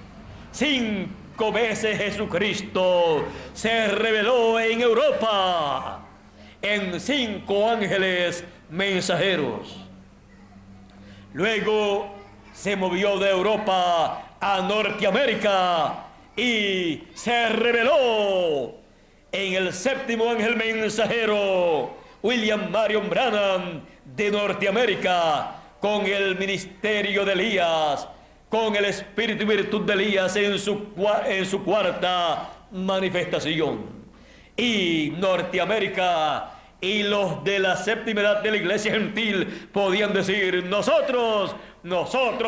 5 veces Jesucristo se reveló en Europa en 5 ángeles mensajeros. Luego se movió de Europa a Norteamérica y se reveló en el 7º ángel mensajero, William Marion Branham de Norteamérica, con el ministerio de Elías, con el espíritu y virtud de Elías en su cuarta manifestación. Y Norteamérica y los de la séptima edad de la iglesia gentil podían decir: nosotros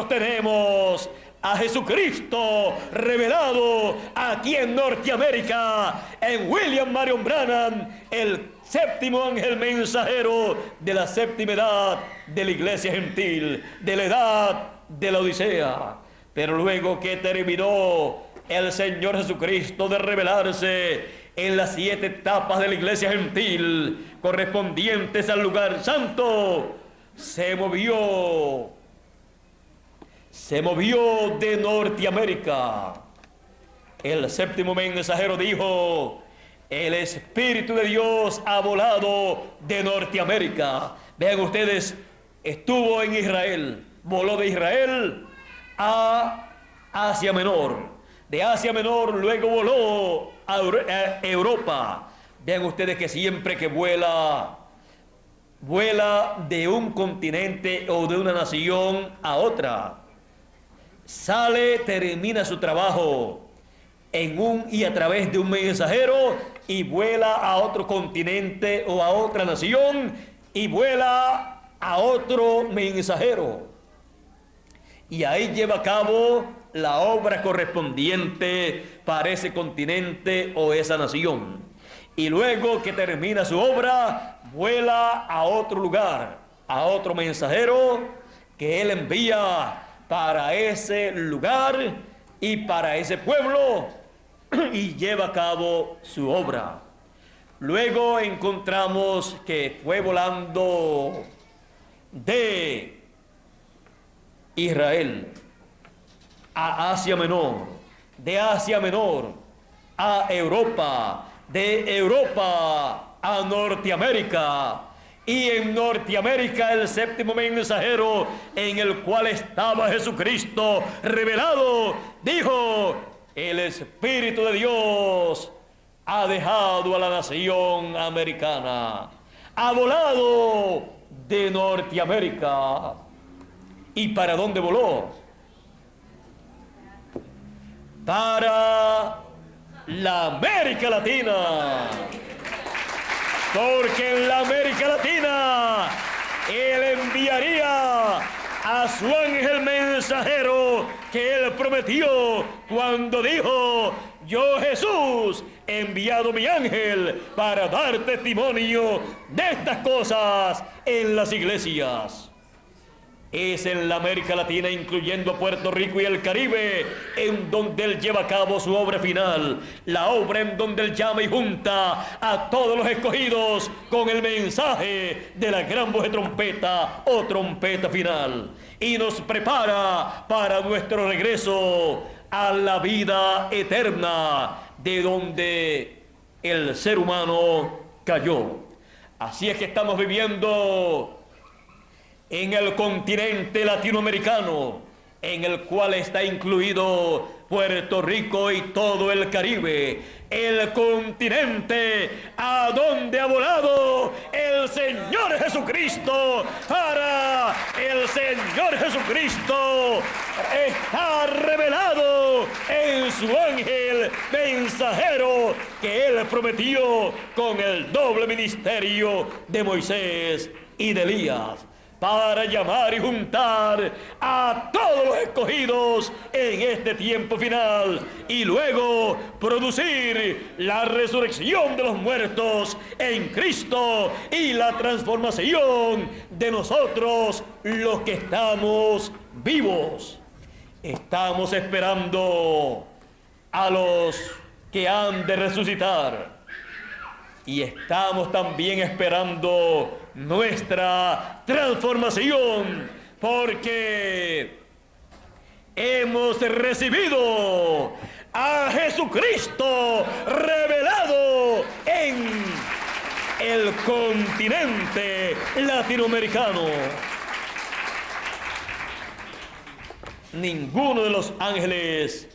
tenemos a Jesucristo revelado aquí en Norteamérica, en William Marion Branham, el 7º ángel mensajero de la séptima edad de la iglesia gentil, de la edad de la Odisea. Pero luego que terminó el Señor Jesucristo de revelarse en las 7 etapas de la iglesia gentil correspondientes al lugar santo, se movió de Norteamérica. El 7º mensajero dijo: el Espíritu de Dios ha volado de Norteamérica. Vean ustedes, estuvo en Israel, voló de Israel a Asia Menor. De Asia Menor luego voló a Europa. Vean ustedes que siempre que vuela de un continente o de una nación a otra. Sale, termina su trabajo y a través de un mensajero, y vuela a otro continente o a otra nación, y vuela a otro mensajero. Y ahí lleva a cabo la obra correspondiente para ese continente o esa nación. Y luego que termina su obra, vuela a otro lugar, a otro mensajero que él envía para ese lugar y para ese pueblo, y lleva a cabo su obra. Luego encontramos que fue volando de Israel a Asia Menor, de Asia Menor a Europa, de Europa a Norteamérica, y en Norteamérica el 7º mensajero, en el cual estaba Jesucristo revelado, dijo: el Espíritu de Dios ha dejado a la nación americana, ha volado de Norteamérica. ¿Y para dónde voló? Para la América Latina. Porque en la América Latina él enviaría a su ángel mensajero que él prometió cuando dijo: yo, Jesús, he enviado mi ángel para dar testimonio de estas cosas en las iglesias. Es en la América Latina, incluyendo Puerto Rico y el Caribe, en donde él lleva a cabo su obra final, la obra en donde él llama y junta a todos los escogidos con el mensaje de la gran voz de trompeta o trompeta final, y nos prepara para nuestro regreso a la vida eterna, de donde el ser humano cayó. Así es que estamos viviendo en el continente latinoamericano, en el cual está incluido Puerto Rico y todo el Caribe, el continente a donde ha volado el Señor Jesucristo. Para el Señor Jesucristo está revelado en su ángel mensajero que él prometió con el doble ministerio de Moisés y de Elías, para llamar y juntar a todos los escogidos en este tiempo final, y luego producir la resurrección de los muertos en Cristo y la transformación de nosotros los que estamos vivos. Estamos esperando a los que han de resucitar, y estamos también esperando nuestra transformación, porque hemos recibido a Jesucristo revelado en el continente latinoamericano. Ninguno de los ángeles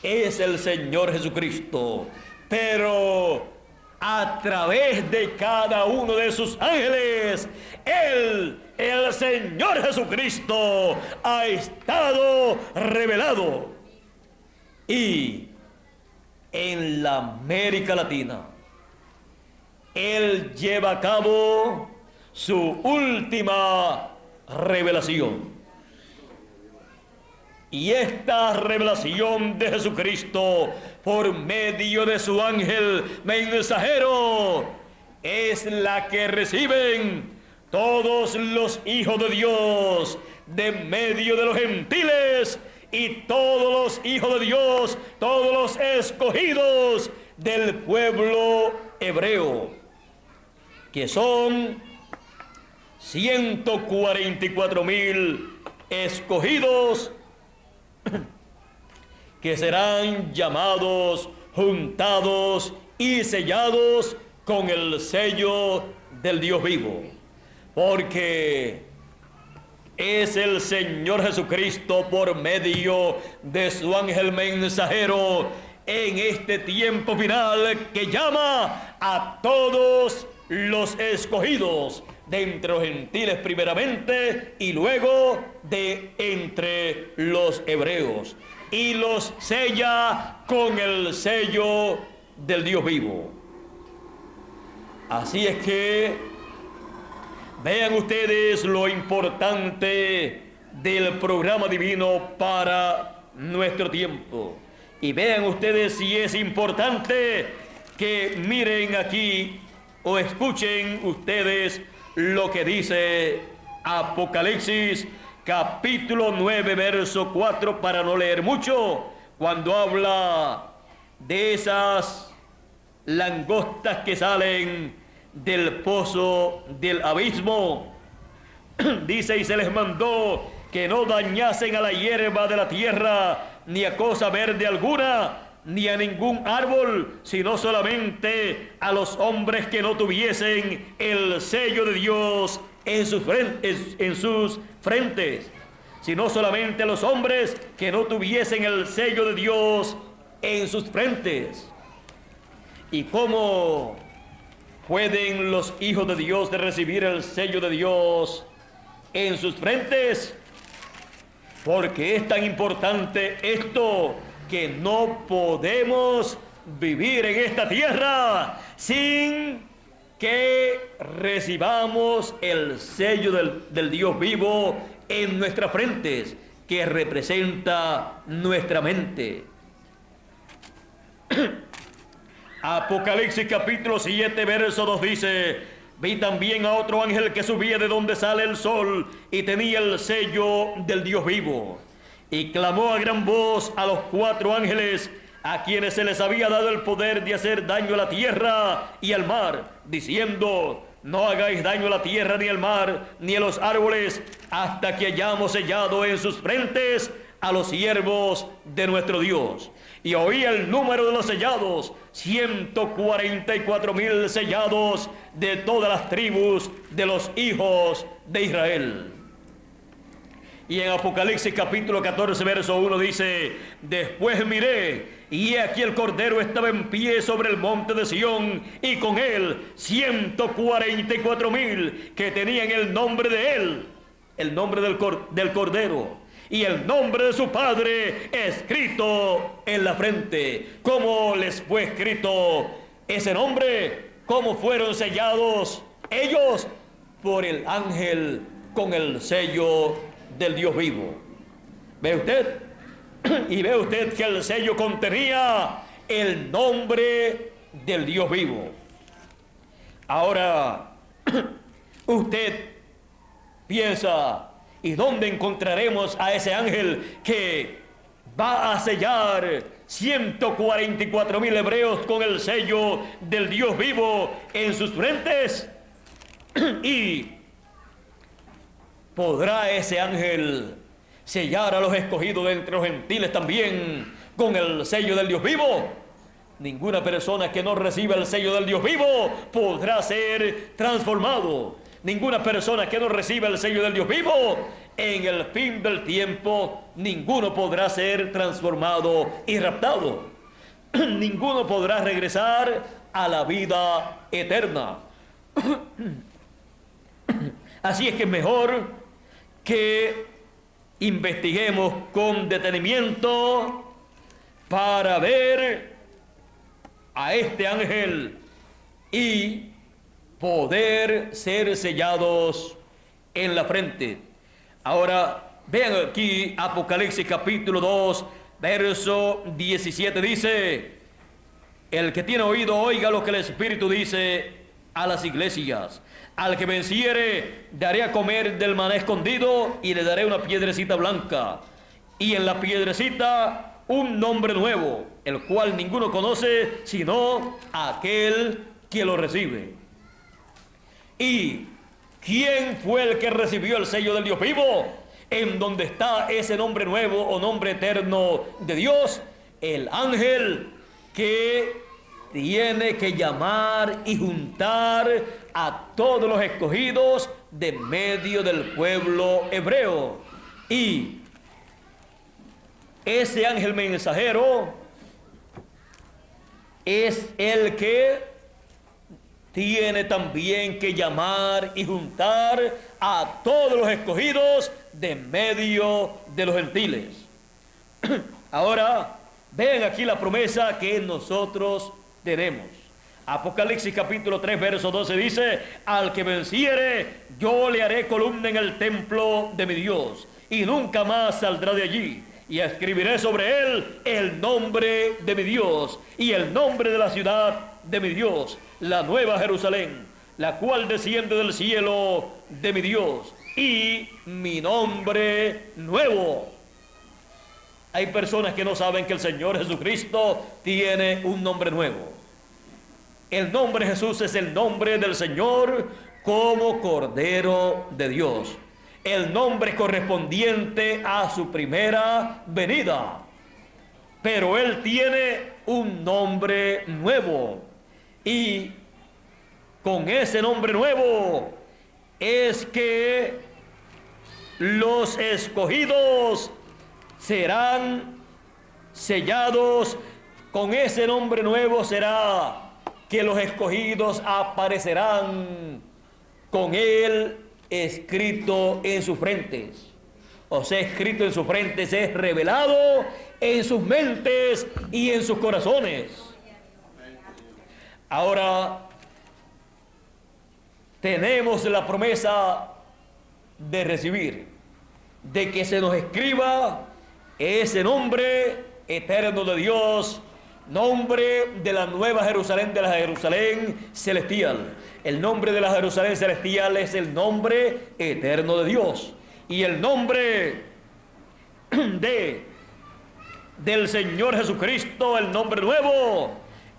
es el Señor Jesucristo, pero a través de cada uno de sus ángeles, el Señor Jesucristo ha estado revelado. Y en la América Latina, Él lleva a cabo su última revelación. Y esta revelación de Jesucristo por medio de su ángel mensajero es la que reciben todos los hijos de Dios de medio de los gentiles y todos los hijos de Dios, todos los escogidos del pueblo hebreo, que son 144,000 escogidos, que serán llamados, juntados y sellados con el sello del Dios vivo, porque es el Señor Jesucristo, por medio de su ángel mensajero, en este tiempo final, que llama a todos los escogidos de entre los gentiles primeramente, y luego de entre los hebreos, y los sella con el sello del Dios vivo. Así es que vean ustedes lo importante del programa divino para nuestro tiempo. Y vean ustedes si es importante que miren aquí o escuchen ustedes lo que dice Apocalipsis capítulo 9, verso 4, para no leer mucho, cuando habla de esas langostas que salen del pozo del abismo. Dice: y se les mandó que no dañasen a la hierba de la tierra, ni a cosa verde alguna, ni a ningún árbol, sino solamente a los hombres que no tuviesen el sello de Dios en sus frentes, sino solamente a los hombres que no tuviesen el sello de Dios en sus frentes. ¿Y cómo pueden los hijos de Dios de recibir el sello de Dios en sus frentes? Porque es tan importante esto, que no podemos vivir en esta tierra sin que recibamos el sello del Dios vivo en nuestras frentes, que representa nuestra mente. Apocalipsis capítulo 7, verso 2 dice: vi también a otro ángel que subía de donde sale el sol, y tenía el sello del Dios vivo, y clamó a gran voz a los 4 ángeles, a quienes se les había dado el poder de hacer daño a la tierra y al mar, diciendo: no hagáis daño a la tierra, ni al mar, ni a los árboles, hasta que hayamos sellado en sus frentes a los siervos de nuestro Dios. Y oí el número de los sellados: 144,000 sellados de todas las tribus de los hijos de Israel. Y en Apocalipsis capítulo 14, verso 1 dice: después miré, y he aquí el Cordero estaba en pie sobre el monte de Sión, y con él 144,000 que tenían el nombre de él, el nombre del Cordero, y el nombre de su Padre escrito en la frente. ¿Cómo les fue escrito ese nombre? ¿Cómo fueron sellados ellos? Por el ángel con el sello del Dios vivo. ¿Ve usted? Y ve usted que el sello contenía el nombre del Dios vivo. Ahora, usted piensa: ¿y dónde encontraremos a ese ángel que va a sellar 144,000 hebreos con el sello del Dios vivo en sus frentes? Y ¿podrá ese ángel sellar a los escogidos de entre los gentiles también con el sello del Dios vivo? Ninguna persona que no reciba el sello del Dios vivo podrá ser transformado. Ninguna persona que no reciba el sello del Dios vivo, en el fin del tiempo, ninguno podrá ser transformado y raptado. Ninguno podrá regresar a la vida eterna. Así es que es mejor que investiguemos con detenimiento para ver a este ángel y poder ser sellados en la frente. Ahora, vean aquí Apocalipsis capítulo 2, verso 17, dice: el que tiene oído oiga lo que el Espíritu dice a las iglesias. Al que venciere daré a comer del maná escondido, y le daré una piedrecita blanca, y en la piedrecita un nombre nuevo, el cual ninguno conoce sino aquel que lo recibe. ¿Y quién fue el que recibió el sello del Dios vivo? En donde está ese nombre nuevo o nombre eterno de Dios, el ángel que tiene que llamar y juntar a todos los escogidos de medio del pueblo hebreo. Y ese ángel mensajero es el que tiene también que llamar y juntar a todos los escogidos de medio de los gentiles. Ahora, vean aquí la promesa que nosotros tenemos. Apocalipsis capítulo 3, verso 12 dice: al que venciere, yo le haré columna en el templo de mi Dios, y nunca más saldrá de allí. Y escribiré sobre él el nombre de mi Dios y el nombre de la ciudad de mi Dios, la nueva Jerusalén, la cual desciende del cielo de mi Dios, y mi nombre nuevo. Hay personas que no saben que el Señor Jesucristo tiene un nombre nuevo. El nombre de Jesús es el nombre del Señor como Cordero de Dios. El nombre correspondiente a su primera venida. Pero Él tiene un nombre nuevo. Y con ese nombre nuevo es que los escogidos serán sellados. Con ese nombre nuevo será que los escogidos aparecerán con Él escrito en sus frentes. O sea, escrito en sus frentes es revelado en sus mentes y en sus corazones. Ahora tenemos la promesa de recibir, de que se nos escriba ese nombre eterno de Dios, nombre de la nueva Jerusalén, de la Jerusalén celestial. El nombre de la Jerusalén celestial es el nombre eterno de Dios. Y el nombre del Señor Jesucristo, el nombre nuevo,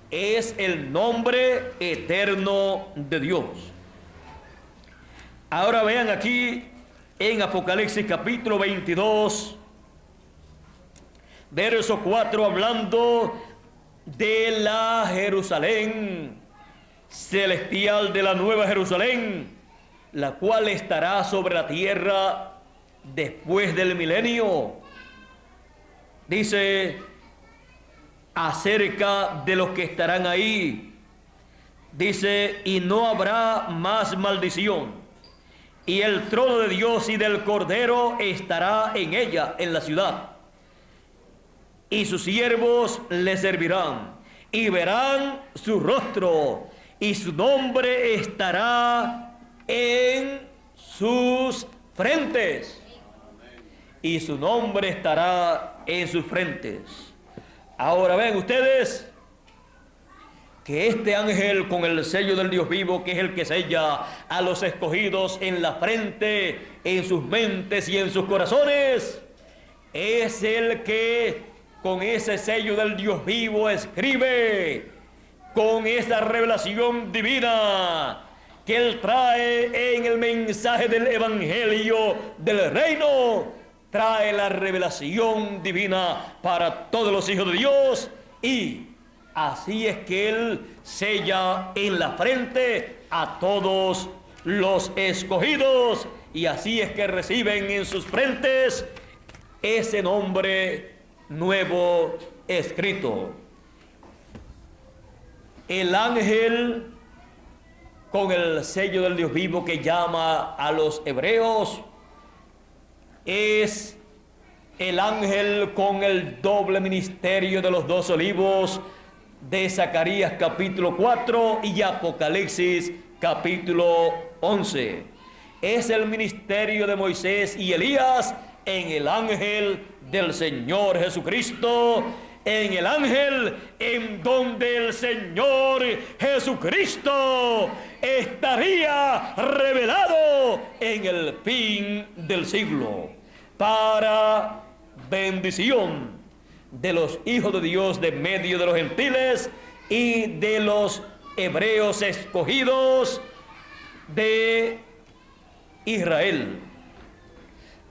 es el nombre eterno de Dios. Ahora vean aquí en Apocalipsis capítulo 22, verso 4, hablando de la Jerusalén celestial, de la nueva Jerusalén, la cual estará sobre la tierra después del milenio. Dice acerca de los que estarán ahí, dice: y no habrá más maldición, y el trono de Dios y del Cordero estará en ella, en la ciudad, y sus siervos le servirán, y verán su rostro, y su nombre estará en sus frentes. Y su nombre estará en sus frentes. Ahora ven ustedes que este ángel con el sello del Dios vivo, que es el que sella a los escogidos en la frente, en sus mentes y en sus corazones, es el que con ese sello del Dios vivo escribe, con esa revelación divina que Él trae en el mensaje del Evangelio del Reino, trae la revelación divina para todos los hijos de Dios. Y así es que Él sella en la frente a todos los escogidos, y así es que reciben en sus frentes ese nombre nuevo escrito. El ángel con el sello del Dios vivo que llama a los hebreos es el ángel con el doble ministerio de los 2 olivos de Zacarías capítulo 4 y Apocalipsis capítulo 11. Es el ministerio de Moisés y Elías en el ángel del Señor Jesucristo, en el ángel en donde el Señor Jesucristo estaría revelado en el fin del siglo, para bendición de los hijos de Dios de medio de los gentiles y de los hebreos escogidos de Israel.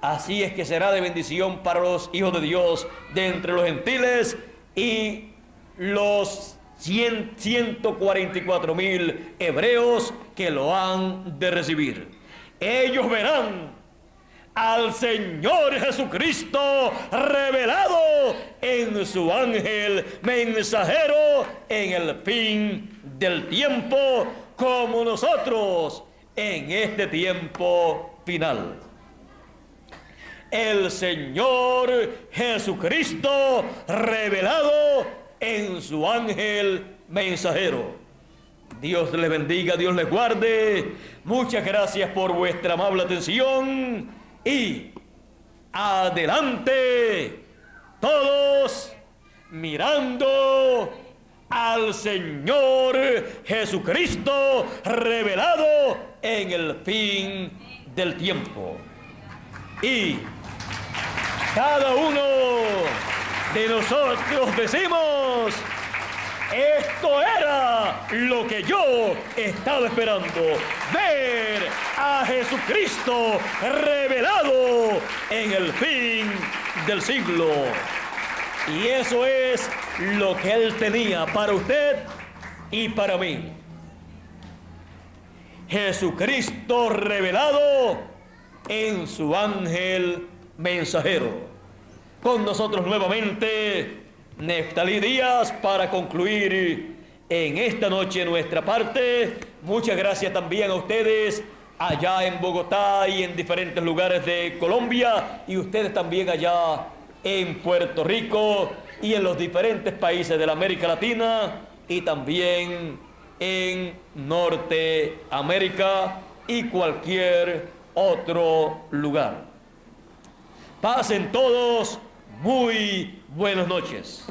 Así es que será de bendición para los hijos de Dios de entre los gentiles y los 144,000 hebreos que lo han de recibir. Ellos verán al Señor Jesucristo revelado en su ángel mensajero en el fin del tiempo, como nosotros en este tiempo final. El Señor Jesucristo revelado en su ángel mensajero. Dios les bendiga, Dios les guarde. Muchas gracias por vuestra amable atención y adelante todos mirando al Señor Jesucristo revelado en el fin del tiempo. Y cada uno de nosotros decimos: esto era lo que yo estaba esperando, ver a Jesucristo revelado en el fin del siglo. Y eso es lo que Él tenía para usted y para mí. Jesucristo revelado en su ángel mensajero. Con nosotros nuevamente Neftalí Díaz para concluir en esta noche nuestra parte. Muchas gracias también a ustedes allá en Bogotá y en diferentes lugares de Colombia, y ustedes también allá en Puerto Rico y en los diferentes países de la América Latina y también en Norteamérica y cualquier otro lugar. Pasen todos muy buenas noches.